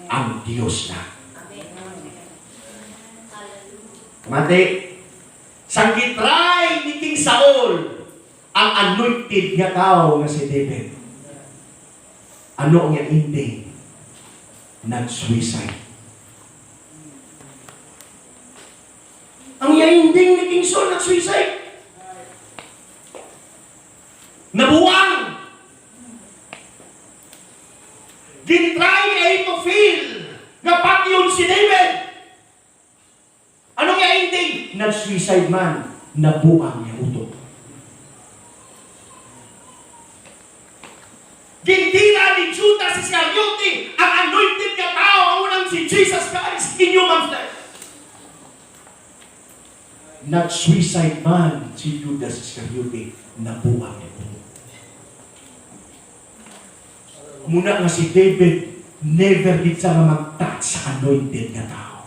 Ang Diyos na. Mati, sang gitry ni King Saul ang anointed nga tao nga si David. Ano ang ending? Nag-suicide. Ang ending ni King Saul nag-suicide. Nabuwang. Ginitry ni Ahithophel nga patyon si David. Anong ending? Nag-suicide man. Nabuwang niya utok. Ginitira ni Judas Iscariote ang anointed nga tao, ang unang si Jesus Christ in human flesh. Nag-suicide man si Judas Iscariote. Nabuwang niya utok. Muna nga si David, never did siya mag-touch sa anointed na tao.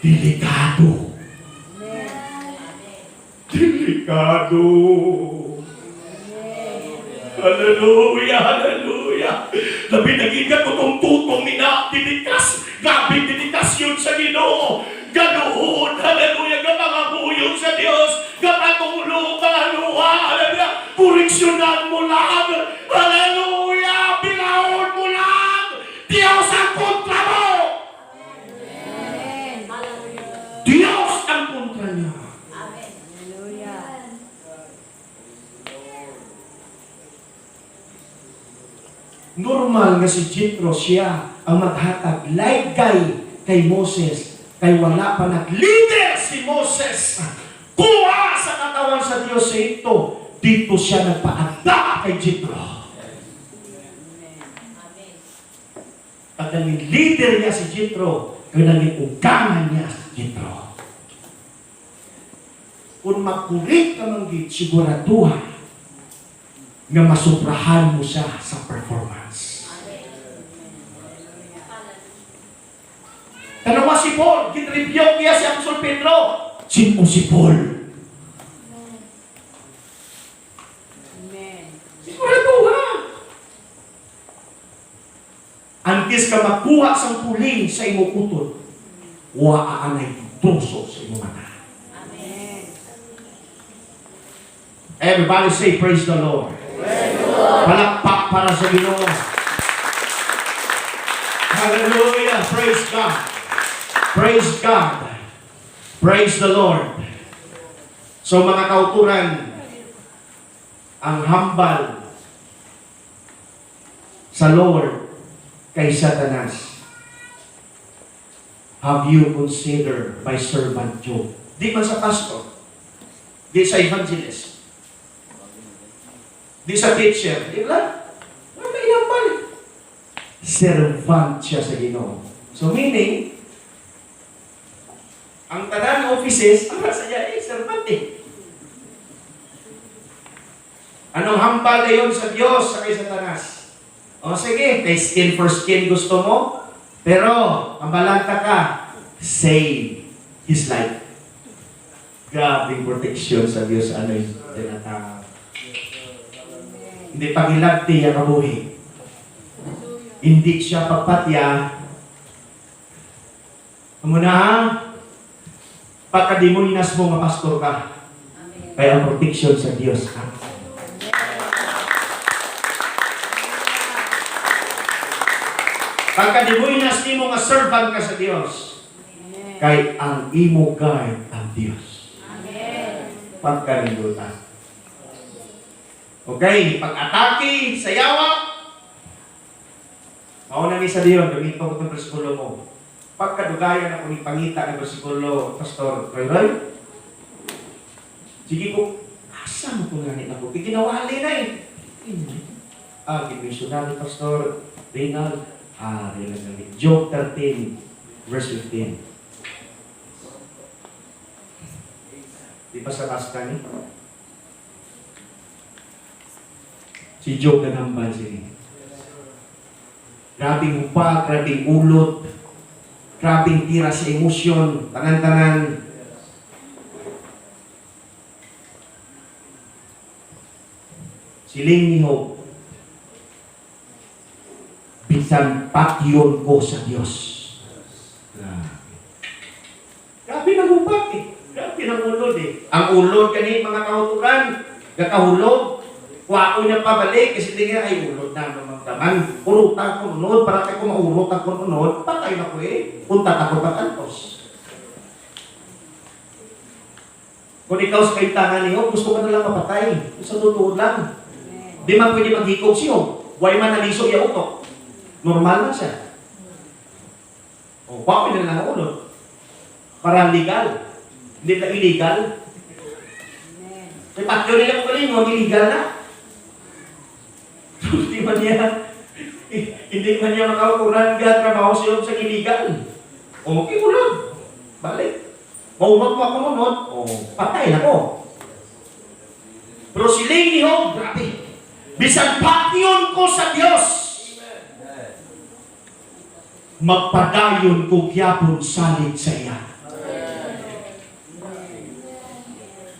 Delikado. Delikado. Hallelujah, hallelujah. Labi naging katutong-tutong nina, dinikas. Grabe dinikasyon sa Ginoo. Ganoon, hallelujah, kapangabuyog sa Diyos, kapatulong, pangaluha, hallelujah, puriksyonan mo lang, hallelujah, pinahon mo lang, Diyos ang kontra mo. Amen. Diyos ang kontra niya. Amen. Hallelujah. Normal nga si Jethro siya ang maghatag laygay kay Moses. Kay wala pa nag-leader si Moses. Kuha sa katawan sa Diyos sa ito. Dito siya nagpaanda kay Jethro. Amen. At naging leader niya si Jethro, kaya naging ugangan niya si Jethro. Kung magkulit ka mang siguraduhan na masuprahan mo siya sa performance. Tanawa si Paul, ginreview niya si Apostol Pedro. Sino si Paul? Amen. Siguraduhan. Antes ka magkuha sa puling sa imong utod, waanay troso sa imong mata. Amen. Everybody say, praise the Lord. Palakpak para sa Ginoo. Hallelujah. Praise God. Praise God. Praise the Lord. So mga kauturan, ang hambal sa Lord kay Satanas. Have you considered my servant Job? Di man sa pastor. Di sa evangelist. Di sa teacher. Di ba? Wala inambal. Servant siya sa Ginoo. So meaning, ang tanan offices, para sa iya, servant eh. Anong hambal na yun sa Diyos sa kay Satanas? O sige, kay skin for skin gusto mo, pero ambalanta ka, save his life. Grabing protection sa Diyos, ano yung tinatawag. Hindi pagilagti ang kabuhi. Hindi siya pagpatya. Muna ha? Pagkadimulinas mo nga pastor ka. Kaya ang protection sa Diyos ha? Pagkadimulinas mo nga servant ka sa Diyos. Kaya ang imo guard ang Diyos. Pagkalindutan. Okay, pag-atake sa yawa, mauna ni sa Diyon, gamito ko itong bersikulo mo. Pagkadugayan ako ni pangita ng bersikulo, Pastor Roy, sige ko, asa mo kung ganit ako? Iginawali na eh. Missionary Pastor Reynald, Job 13, verse 15. Di pa sa kasta ni? Si Job na nambal siya. Grabing upa, grabing ulot, grabing tira sa emosyon, tanan-tanan. Siling ni Job, bisan patyon ko sa Diyos. Grabe ng upak eh. Grabe ng ulod eh. Ang ulod kanina mga kauturan, kakahulog, wako niya pabalik kasi hindi nga ay ulod na mamagdaman. Urutan ko nunod, para kayo maurutan ko nunod, patay na ko eh. Punta ako pag-antos. Kung ikaw sa kaintangan niyo, gusto ka na lang mapatay. Sa totoo lang. Di man pwede maghikog siyo. Huwag man naliso iya utok. Normal na siya. O, wako na lang ulod. Para legal. Hindi na illegal. May patyo nila mo galing, huwag illegal na. Hindi man niya makaukuran ka trabaho siya sa illegal. Okay, ulod. Balik. Maunod mo ako munod. Patay na ko. Pero siling ni Job, grabe. Bisan patyon ko sa Diyos. Magpadayon ko gyapon salit sa iya.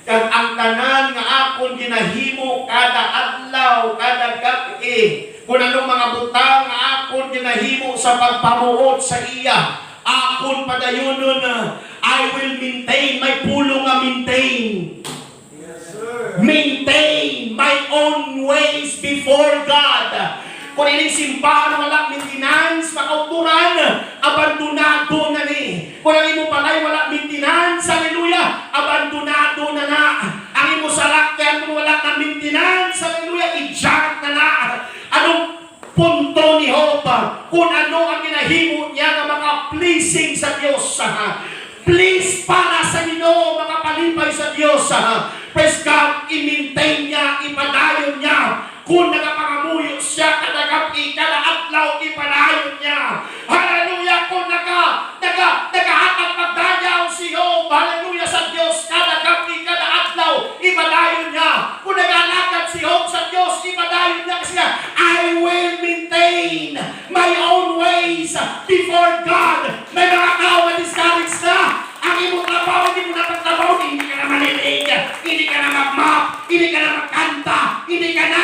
Kag ang tanan nga akon ginahimo kada adlaw, kada gabi, kung anong mga butang nga akon ginahimo sa pagpamuot sa iya, akon padayonon na I will maintain, may pulo nga maintain. Yes, sir. Maintain my own ways before God. Kung ining simbahan wala maintenance, makauturan, abandonado na ni. Kung ang imo palay wala maintenance, hallelujah, abandonado na na. Ang imo salakyan kung wala na maintenance, hallelujah, i-junk na na. Anong punto ni Job? Kung ano ang ginahimo niya na mga pleasing sa Diyos. Please para sa Ginoo, mga nalipay sa Diyos. Praise God, i-maintain niya, ipadayon niya. Kung nagapangamuyo siya, kadagapi, kalaadlaw, ipadayon niya. Hallelujah! Kung nagahatag magdayaw si Job, hallelujah sa Diyos, kadagapi, kalaadlaw, ipadayon niya. Kung nag-alakad si Job sa Diyos, ipadayon niya kasi I will maintain my own ways before God. May mga tao na discourage na. Ang imong trabaho, hindi mo napagtrabaho, hindi ka na manilig, hindi ka na mag-map, hindi ka na magkanta, hindi ka na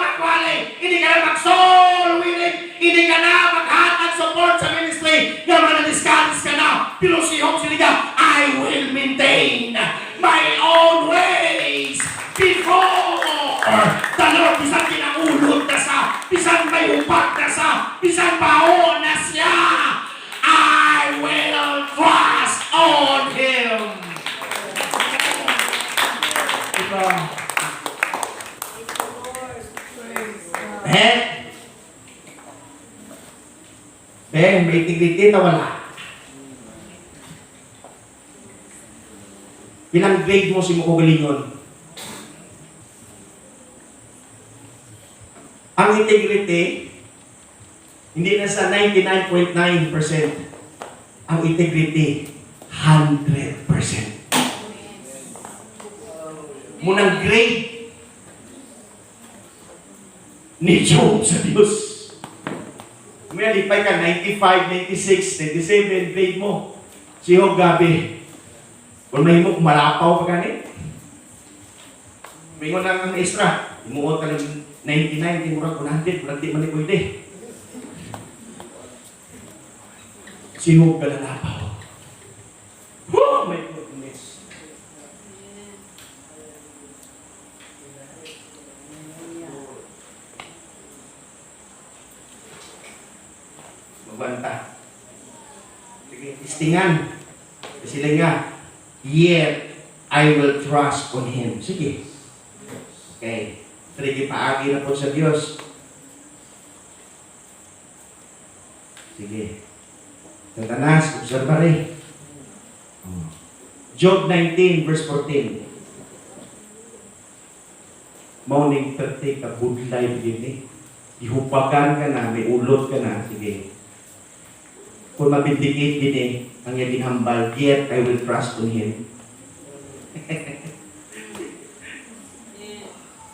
magwali, hindi ka na mag-soul winning, hindi ka na maghatag support sa ministry, yung mga na-discourage ka na. Pero si Job sila, I will maintain my own ways before the Lord. Bisan kinangulot na sa, bisan may upat na sa, bisan baon na siya, I will trust on Him. Diba? May integrity na wala. Ilang grade mo si Mukugalingon? Ang integrity, hindi na sa 99.9%. Ang integrity, 100%. Munang grade ni Job sa Diyos. May alipay ka, 95, 96, 97, grade mo. Si Job gabi. Kung may mo, kumalapaw pa ganit. May mo lang ang extra. Imuot ka ng 99, timurag 100, walang di man pwede. Si Job kalalapaw. Oh my goodness. Magbanta. Sige, istingan. Sila nga, yet I will trust on Him. Sige. Okay. Sige, paagi na po sa Diyos. Sige. Satanas, observa rin. Job 19, verse 14. Morning, take a good life din eh. Ihupagan ka na, may ulot ka na. Sige. Kung mabindikit din eh, ang iyong hambal, yet I will trust on Him.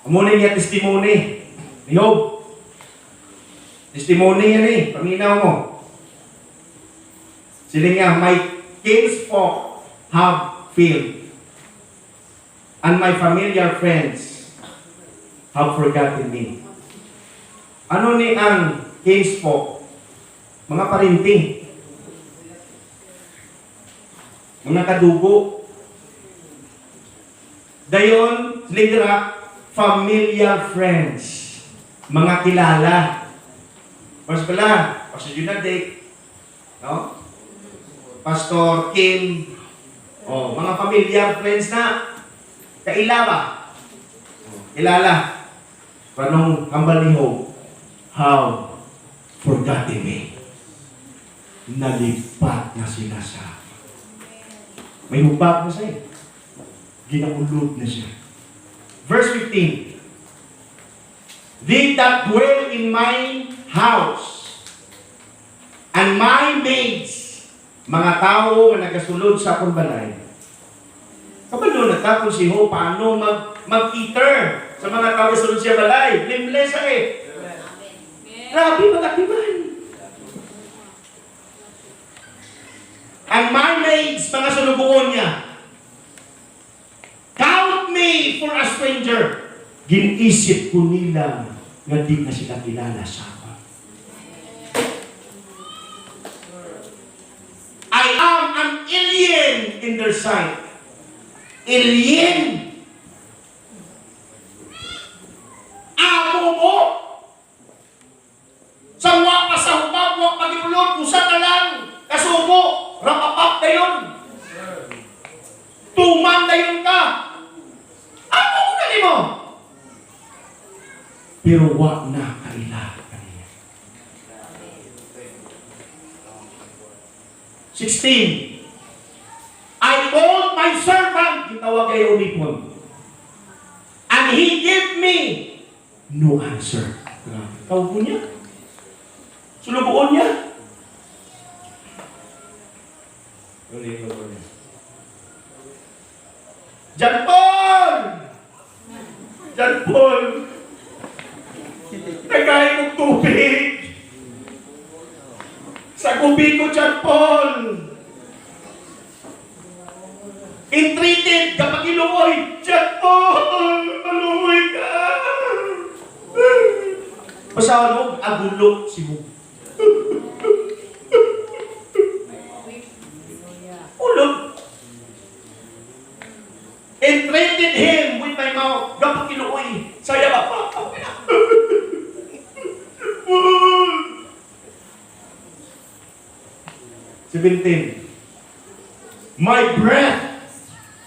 Muna niya testimony. Ni Job. Testimony yan eh. Paminaw mo. Sila nga, my kinsfolk have failed, and my familiar friends have forgotten me. Ano ni ang kinsfolk? Mga parinti. Mga kadugo. Dayon, sila familiar friends. Mga kilala. Mas pala, Pastor Junadic, no? Pastor Kim, mga familiar friends na. Kaila ba? Kilala. Panong hambal ni Job, how forgotten me. Nalipat na sila sa may hubag na siya. Ginaulod na siya. Verse 15. They that dwell in my house and my maids, mga tao na nagasulod sa akong balay. Kabalo na tapos si Job, paano mag-eater sa mga tao na sulod siya balay? Limles eh. Grabe, mag-akiban. And my maids, mga sulubuon niya, count me for a stranger. Ginisip ko nila na di na sila kilala sa akin. I am an alien in their sight. Alien. Amo mo. Sawa pa sa hubag, huwag pag-iulod, usa na lang. Kasubo. Rapapap na yun. Tuman na yun ka. Ano ko na mo? Pero wag na kaila kaniya. 16. I told my servant gitawag kayo umipon. And he gave me no answer. Kaupo niya. Sulubuon niya. John Paul! John Paul! Nagay kong tubig! Sa kubig ko, John Paul! Entreated kapag iluoy, John Paul! Maluoy ka! Pasawan mo, agulo si mo. Ulog. Entreated him with my mouth. Kapag iluoy, saya ba pa? 17. My breath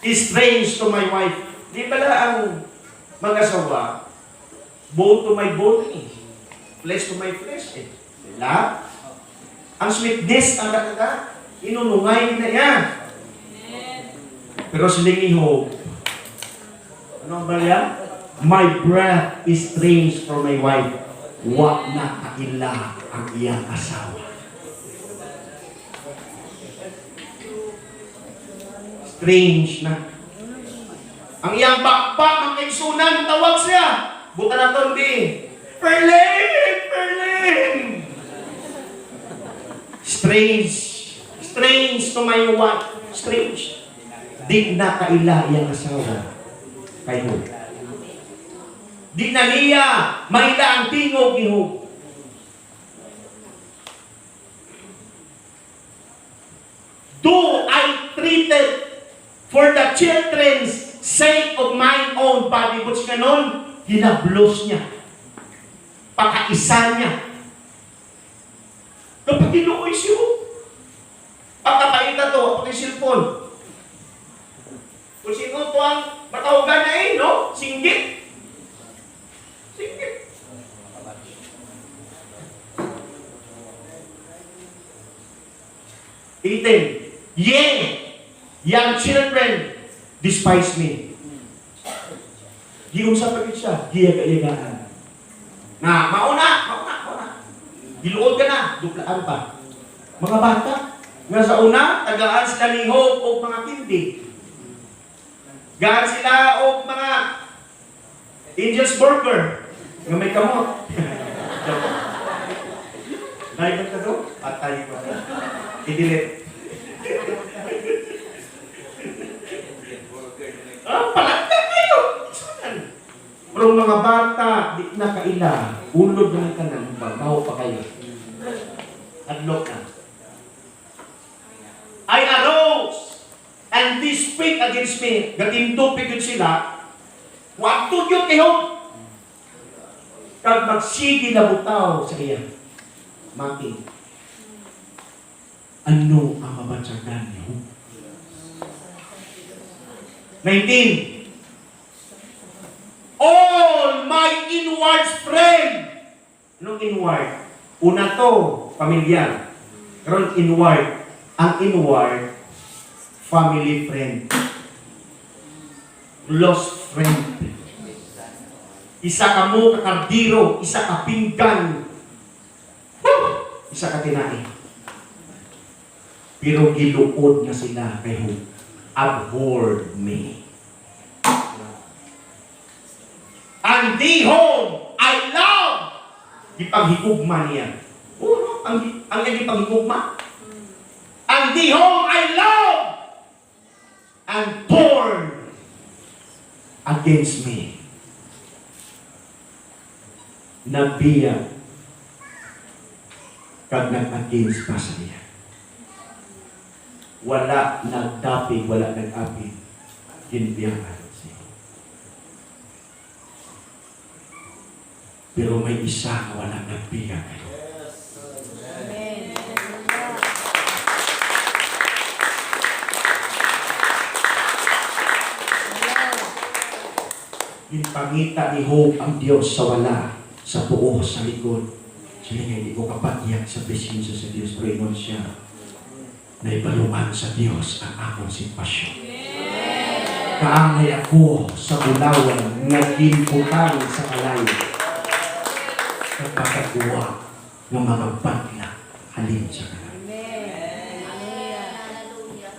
is strange to my wife. Di pala ang mag-asawa, bone to my bone eh. Flesh to my flesh eh. Diba? Ang sweetness ang kataga, inunungay na yan. Pero silingiho, ano ba yan? My breath is strange for my wife. Wa na kakila ang iyang asawa. Strange na. Ang iyang bakbak, ang kaigsunan, tawag siya. Buta na ito, hindi. Perlin! Perlin! Strange. Strange to my wife. Strange. Di na kaila iyang asawa. Kayo. Di na niya maila ang tingog-ihog. Do I treated for the children's sake of my own body. But ganon, hinablos niya. Pakaisa niya. Kapag inuoy siya, pagkakaita to, pag cellphone. Kung sino to ang matawagan na eh, no? Singgit. Singgit. Eating. Young children despise me. Giunsa pa siya, giyaga-yagaan. Na, mauna. Diluod ka na, duplaan pa. Mga bata, nga sa una, tagaan sila lihog o mga kindi. Gaan sila o mga Angel's Burger. Nga may kamot. Naibat ka doon? Patay ko. I-delete. Palagdag kayo! Pero mga bata, di na kaila. Ulod na ka na. Babaw pa kayo. Adlock na. I arose and they speak against me. Gatindupig yun sila. Huwag yun kayo. Kag magsigi na butaw sa iya. Maki. Ano ang mabatsagan niyo? 19. All my inward friend. Anong inward? Una to, pamilyar. Pero inward. Ang inward, family friend. Lost friend. Isa ka mo kakardiro, isa ka pinggan. Isa ka tinae. Pero giluod na sila kay Hope. Abhorred me. And the home I love. Ipaghigugma niya. Oo, ang ipaghigugma. And the home I love. And torn against me. Nabiya. Kag nag-against pa sa niya. Wala nagdapig, wala nag-apig. Ginbiyahan siya. Pero may isa na wala nagbiya kayo. Amen. Ginpangita ni Hope ang Diyos sa wala, sa buo, sa likod. Sila nga hindi ko kapatiyag sa presensya sa Diyos. Pray siya. Na ibaluan sa Diyos ang akong sitwasyon. Kaangay ako sa bulawan nga ginputang sa kalay. Pagpakakuha ng mga bagla halin sa kalay. Hallelujah.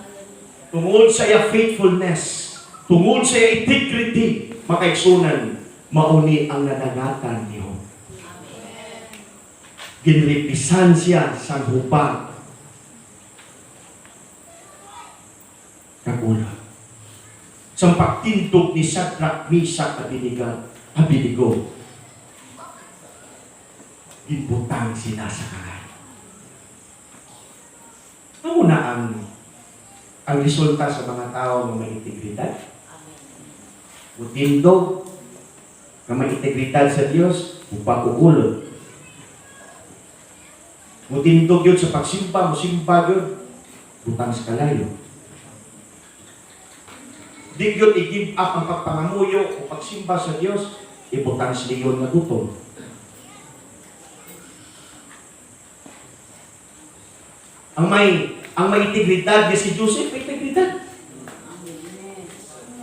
Tungod sa iya faithfulness, tungod sa iya integrity, makaigsunan, mauni ang nadagatan niyo. Ginripisan siya sa hupang kagulang. Sa pagtindog ni Shadrach, Meshach, Abednego, ginbutang sila sa kalay. Ano na ang resulta sa mga tao ng may integridad? Utindog na may integridad sa Diyos, upag-uulod. Utindog yun sa pagsimpa, musimpa yun, butang sa kalayo. Di yun i-give up ang pagpangamuyo o pagsimba sa Diyos, ibutang sa liyon na gutom. Ang may integridad niya si Joseph, may integridad.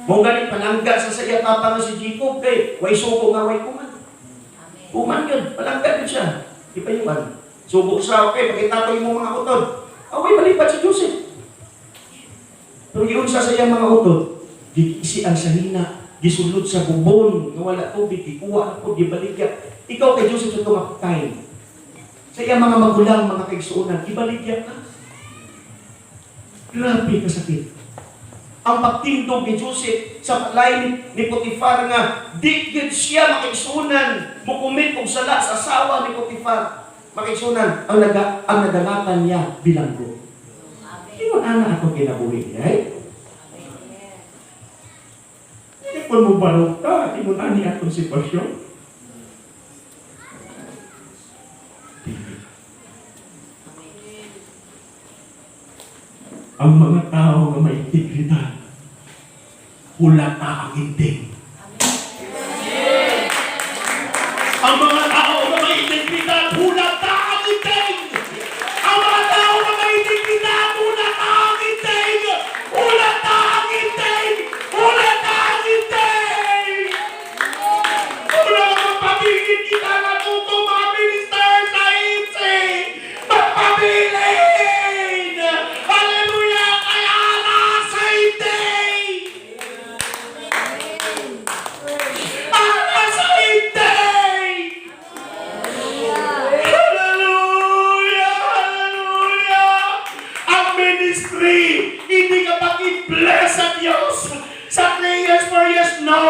Mong galing palangga sa saya tapang si Jacob, way suko nga, way kuman. Kuman yun, palangga din siya. Di pa yun. Suko sa pagkitatoy mo mga utod. Away malipat si Joseph. Pero yun sa saya mga utod, gisi ang salina, gisulod sa bubon, nga wala tubig, ikuha po, gibaligya. Ikaw kay Joseph sa tumakay. Sa iya mga magulang, mga kaigsuunan, ibaligya ka. Grabe kasakit. Ang pagtindog ni Joseph sa palay ni Potifar nga, di gid siya makaigsuunan, mukumit og sala sa asawa ni Potifar. Makaigsuunan, ang nagalatan niya bilanggo. Ingon ana ato kinabuhi, right? Kung mo barok ka, di mo nani atong sitwasyon. Ang mga tao na may integridad, hulata ang inting. Ang mga tao na may integridad, hulata ang inting. Ang mga tao na may integridad, hulata ang inting. Hulata ang inting. Hulata ang inting. Wala kang pabigit kita na tuto mga minister sa INSI. Magpabilin! Hallelujah! Kaya na sa inting! Para sa inting! Hallelujah! Hallelujah! Ang ministry, hindi ka pag i-bless sa Diyos sa 3 years, 4 years, no!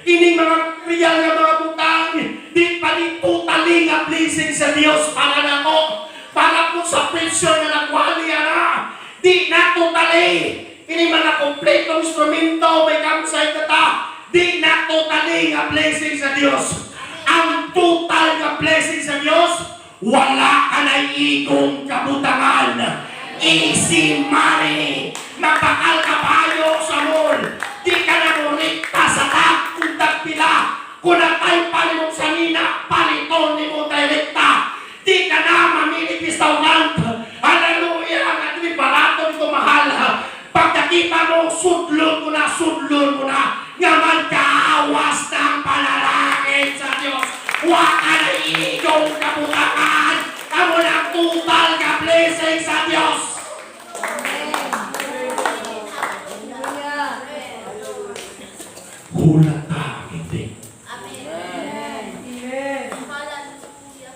Ini mga real nga mga butang, di pa ni totally nga blessing sa Diyos para nako, para po sa presyo na nagwali na, di na totally. Ini mga kompletong instrumento, may kamsay kata, di na totally nga blessing sa Diyos. Ang total nga blessing sa Diyos, wala ka na igong kabutangan. Easy money. Napakal kabayo sa mall. Di ka na murikta sa tag kung tagpila. Kung natay palimong sanina, paliton ni mo direkta. Di ka na mamili restaurant. Hallelujah. Ang ating barato nito mahal. Pagkakita mo, sudlon mo na. Ngaman kaawas ng panalangin sa Diyos. Huwag ka na igong kabutangan. Kamu ng total ka blessing sa Diyos. Hulata, hindi. Amen. Hallelujah.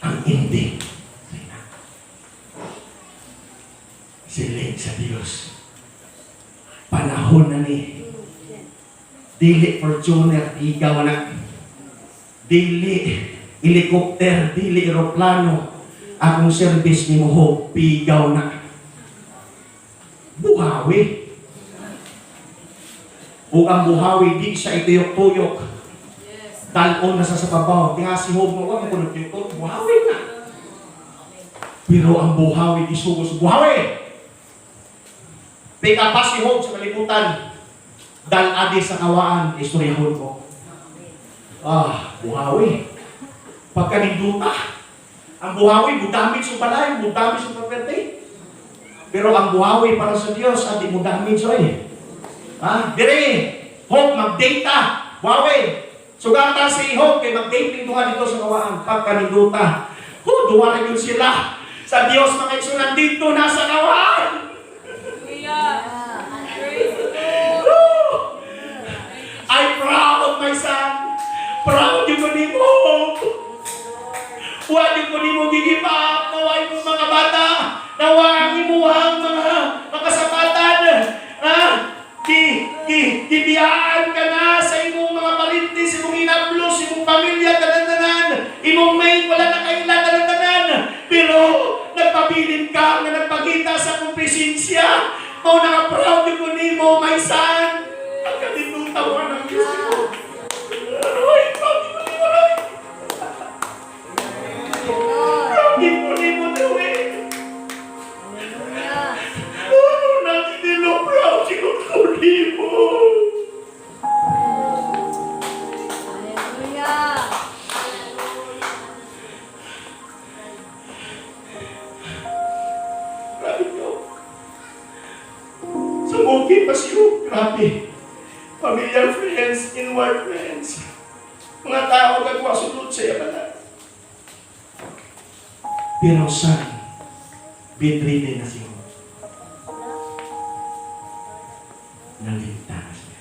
Ang hindi. Siling sa Diyos. Panahon na ni. Dili Fortuner, ikaw na. Dili helicopter, dili aeroplano. Akong service ni mo, pigaw na. Buhawi. O ang buhawi, di siya ituyok-tuyok. Dalon na sa sababaw. Tingasihog mo, huwag mo kunod yung buhawi na. Pero ang buhawi, isugos, buhawi! Pikapasihog sa kalibutan. Daladi sa kawaan, istoryahon ko. Buhawi. Pagkaninduta. Ang buhawi, budamit sa balay, budamit sa property. Pero ang buhawi para sa Diyos, di mo damage oy. Ha? Dire, Hope, mag-date ta. Buhawi. Sugata si Hope, kay mag-dating duha dito sa kawaan. Pagkaninduta. Duha na yun sila. Sa Diyos, mga igsoon, nandito na sa kawaan. I'm proud of my son. Proud yung ko ni mo. Huwag yung ko ni mo give up. Naway mo mga bata. Naway mo ang mga makasapatan. Gibiyaan ka na sa imong mga parintis, imong inablos, imong pamilya, tanan-tanan. Imong maid, wala na kaila, tanan-tanan. Pero nagpabilin ka na nagpakita sa kong presensya. Kung naka-proud yung ko ni mo, my son. Pagkatinuta mo ng Diyos ko. Ay, proud yung ko ni mo, Roy. Proud yung ko ni mo, Roy. Ano na, nilo proud yung ko ni mo. Grabe nyo. Sumuki pa siyo. Grabe. Familiar friends, inward friends. Mga tao gagawa sulod sa yaman. Pero son, bedridden na siya. Naligtas niya.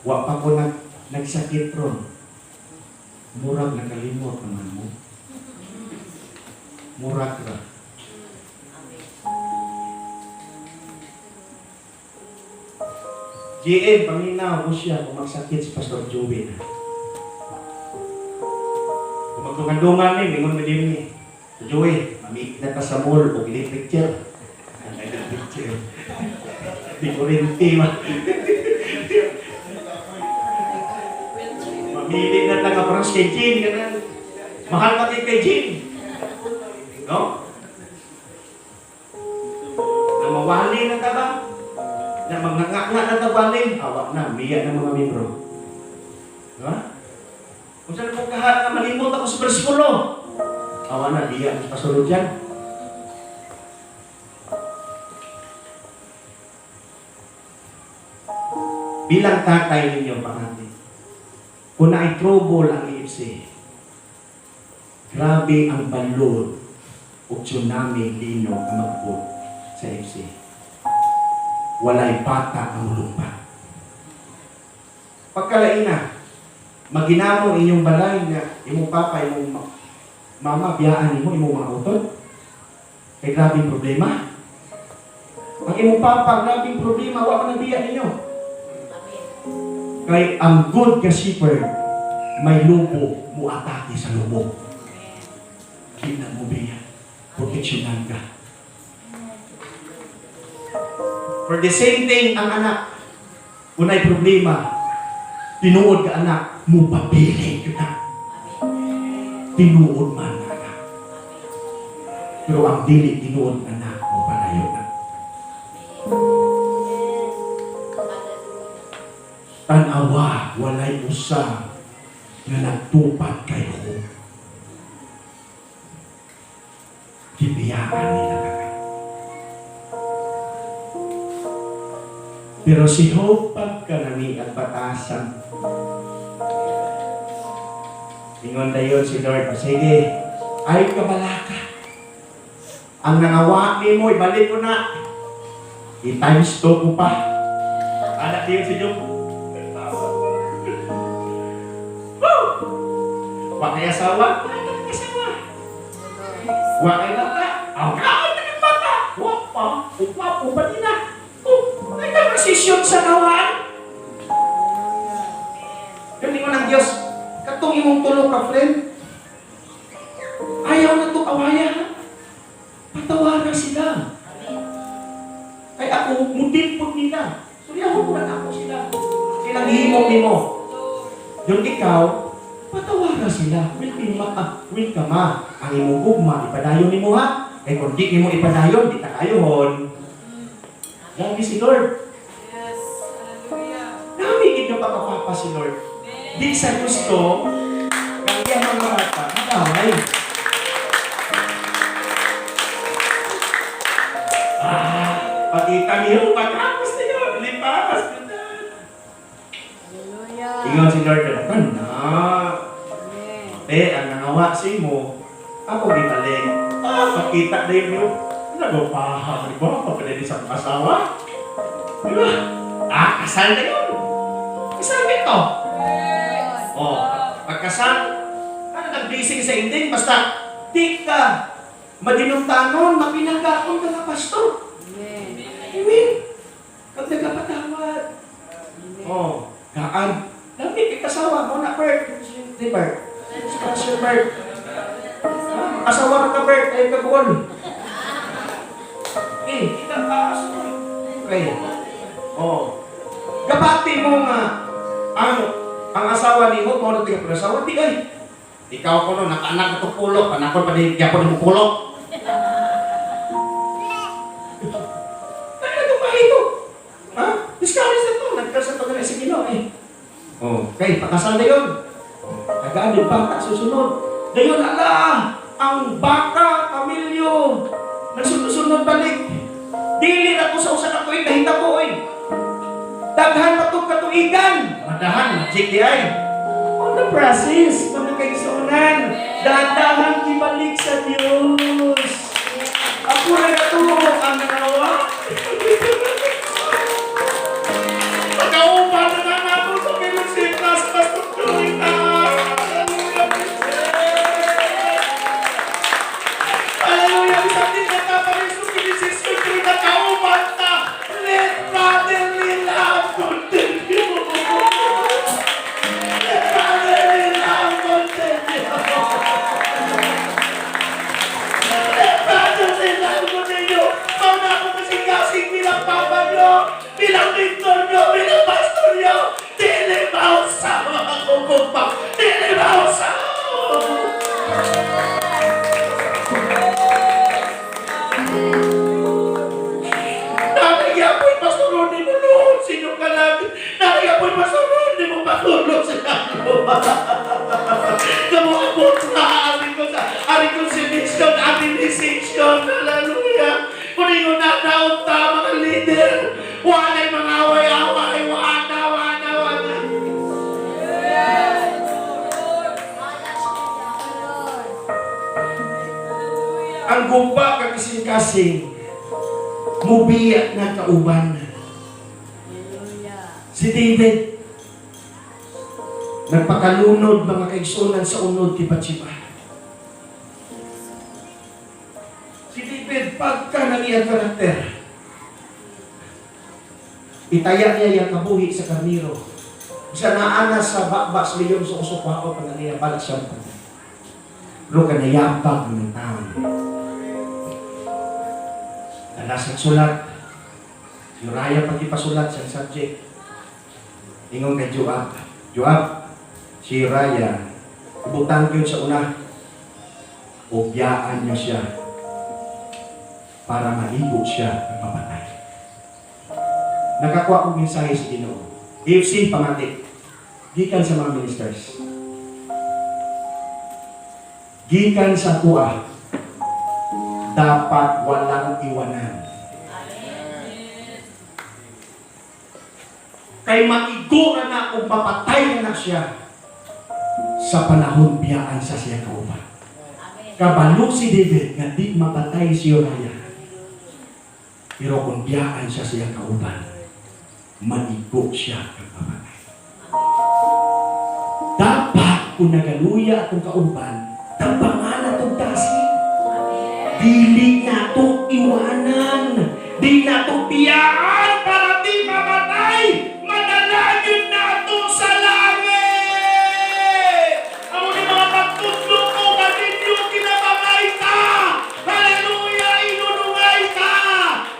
Wa pa ko nagsakit ron. Murag nakalimot naman mo. Murag ra. GM, paminaw mo siya kung magsakit si Pastor Joey na. Kung magdungan-dungan ni, mingon mo din ni. Joey, mamit na ka sa mall o electric chair. Electric chair. Di ko rin tema. Mamili na taga parang kay Jean. Mahal ka din kay Jean. No? Na mawali na ka ba? Na magnganga na tabali, awak na, miya ng mga membro. Diba? Kung saan kong kahat na malimot ako sa bersikulo, awak na, miya ang pasulod dyan. Bilang tatay ninyo, pangatin, kung na-trouble ang EFC, grabe ang balod o tsunami lino ang magbog sa EFC. Walay bata ang lumpa. Pagkalain na, maginamo inyong balay na imong papa, imong mama, biyaan mo, imong mga utod. Kay grabing problema. Ang imong papa, grabing problema, wala na biya ninyo. Kay ang good ka shepherd, may lupo mo atake sa lubog. Hindi na mo biya. Proteksyonan ka. For the same thing, ang anak, kung may problema, tinuod ka anak, mupapili ka na. Tinuod man na anak. Pero ang dili tinuod anak, mupalayo na. Tanawa, walay usa na nagtupad kayo. Kibiyaan nila ka. Pero si Hope, pagka nami at batasan, ingon dayon si Lord, sige, ay kabalaka. Ang nangawa ni mo, ibalik ko na. I-times 2 ko pa. Anak diyon si Job. Wa kay asawa? Ay, asawa. Wa kay bata? Aw, kaon na ng bata. Wa pa. Upa ba nila? Ay, kasisyon sa kawan. Kani ko ng Diyos, katong imong tulong ka, friend. Ayaw na to kawaya, ha? Patawaran sila. Ay ako, mudin po nila. Suryawan ko na ako sila. Silang himong ni mo. Yung ikaw, patawaran sila. Will ka ma. Ang imong gugma, ipadayon ni mo, ha? Kaya kung di mo ipadayon, di ta kayohon. Grabe si Lord. Yes. Hallelujah. Namigid na pagkapapa si Lord. Di sa gusto, kaya mga bata, nakaway ay. Pakita niyo, pagkakos niyo, lipas. Ingon si Lord, na. Ang nangawa si mo, ako gibalik. Pakita din niyo. Nagpapaha, di ba? Papadali sa asawa. Di ba? Kasal na yun. Kasal nito. Pagkasal, nag-blessing sa ending, basta di ka madinumtanon, mapinagakon ka na pastor. Amen. Pag nagkapatawad. Gaan. Dami kay kasawa mo na, Bert. Di, Bert? Sir Bert. Asawa ka, Bert. Ay, kagol. Kita ka. Okay. Gabati mo nga ang asawa ni mo, kung ano tingin ko na asawa, di ay. Ikaw ko no, nakaanak ito pulo, panakon pa din, kaya ko din mo pulo. Discourage na ito. Nagkasal pa na sa Ginoo eh. Okay, pakasal na yun. Nagaan din baka susunod. Ngayon, ang baka, pamilyo, nagsunod-sunod balik. Dili na ko sa usan ako kahita po eh. Daghan pa itong katuigan. Madahan, GTI. On the process, kung nagkaigsunan, dahan-dahan kibalik sa Diyos. Ako na natulog ang nanawa. Pagkaupan na nga nato sa Pilipinas, Pastor Julita. Hallelujah. Isang din na taparin sa Pilipinas, kung nakaupan na, let brotherly love continue. Let brotherly love continue. Let brotherly love continue. Pauna ako masing-kasing bilang papa nyo, bilang mentor nyo, bilang pastor nyo, dilibaw sa mga kukumpa, dilibaw sa nakaya po'y pastoron ni mo noon, sino ka lang, nakaya po'y pastoron ni mo patulog sa ako. Kamuabot na aring consumption, administration, hallelujah. Kung yung nanaunta, mga leader, walay mga away-away, wana. Ang gumpa kakasing-kasing, mubiyak na kauban. Si David, nagpakalunod mga kaigsunan sa unod ti Bathsheba. Si David, pagka nangiyang karakter, itaya niya yung kabuhi sa karniro. Isa naana sa bakbas leyon sa usok-wako pag niya balat siya. Pero kanayabag ng tao. Nalasang sulat. Uriah pagkipasulat sa subject. Ingon kay Joab. Joab, si Uriah, ibutan ko yun sa una. Ubyaan niya siya para maligo siya ng papatay. Nakakuha kong mensahe sa Ginoo. AFC, pamatik. Gikan sa mga ministers. Gikan sa kuha. Dapat walang iwanan. Kay maigo na kung papatay na siya sa panahon biyaan sa siya kauban. Kabalo si David nga di mapatay si Uriah. Pero kung biyaan siya siya kauban, maigo siya ng papatay. Dapat kung nagaluya atong kauban, tabangan atong tasi. Dili na itong iwanan. Di na itong biyaan para di mamatay. Manalangin na ito sa langit. Ang mga pagtutlo ko, maninyo kinabangay ka. Hallelujah, inunungay ka.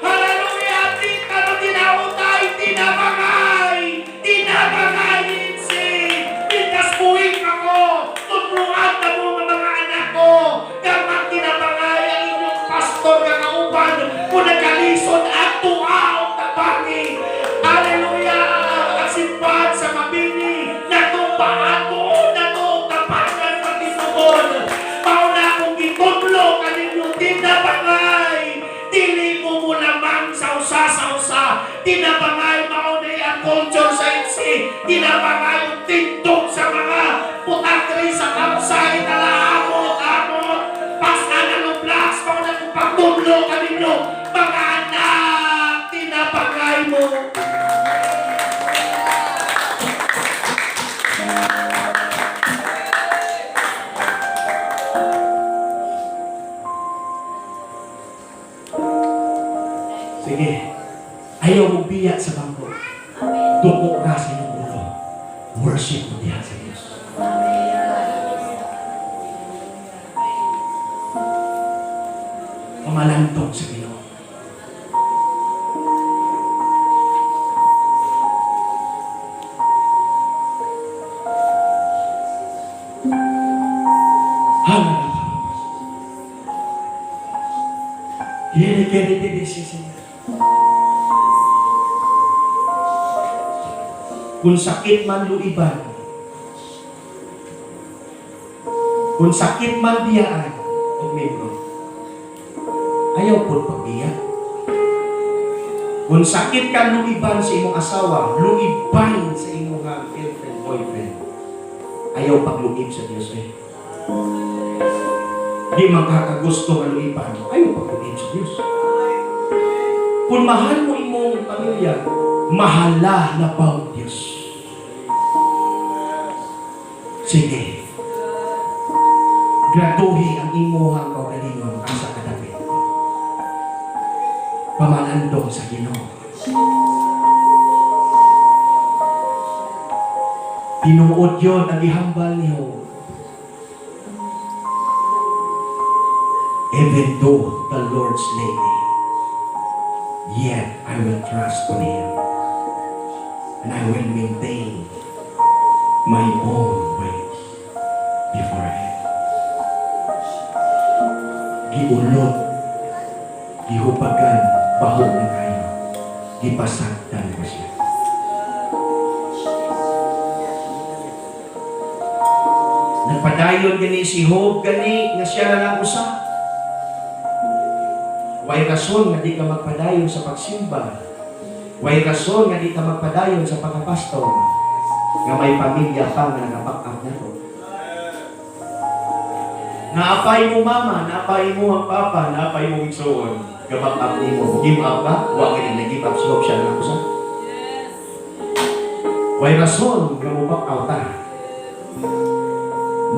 Hallelujah, di ka na tinawutay, tinabangay. Tinabangay, Lindsay. Pintas buhing ako. Tutluan na mo mga anak ko. Gamang tinabangay ang inyong pastor na kauban. Kung nagkalisod at tuaw Sige. Ayaw mong biya sa bangko. Tuko ka sa iyong ulo. Worship mo diyan sa Diyos. Pamalantong sa Ginoo. Kung sakit man luiban, kung sakit man biyaan, o membro, ayaw po pagbiya. Kung sakit ka luiban sa imong asawa, luiban sa imong girlfriend, boyfriend, ayaw pagluib sa Diyos eh. Di makakagusto nga luiban, ayaw pagluib sa Diyos. Kung mahal mo imong pamilya, mahala na ba ang Diyos? Sige. Graduhi ang imuhang kaugalingon asa kadapit. Pamalandong sa Ginoo. Tinuod yun ang ihambal ni Job. Even though the Lord slay me, yet I will trust on Him, and I will maintain my own ways before Him. Giulot, gihubagan, baho na kayo, gipasagdan ko siya. Nagpadayon gani si Job gani nga siya na lang usa. Way rason nga di ka magpadayon sa pagsimba. Way rason nga di ka magpadayon sa pagkapastor. Nga may pamilya pa nga nakapak-up na to. Naapay mo mama, naapay mo ang papa, naapay mo igsoon. Gapak-up ni mo. Give up ka? Huwag ka rin nag-give up. Slope siya lang usa. Way rason nga mo back-out ta.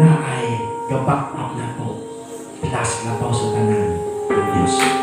Na ay gapak-up na to. Plus na pa sa tanan ng Diyos.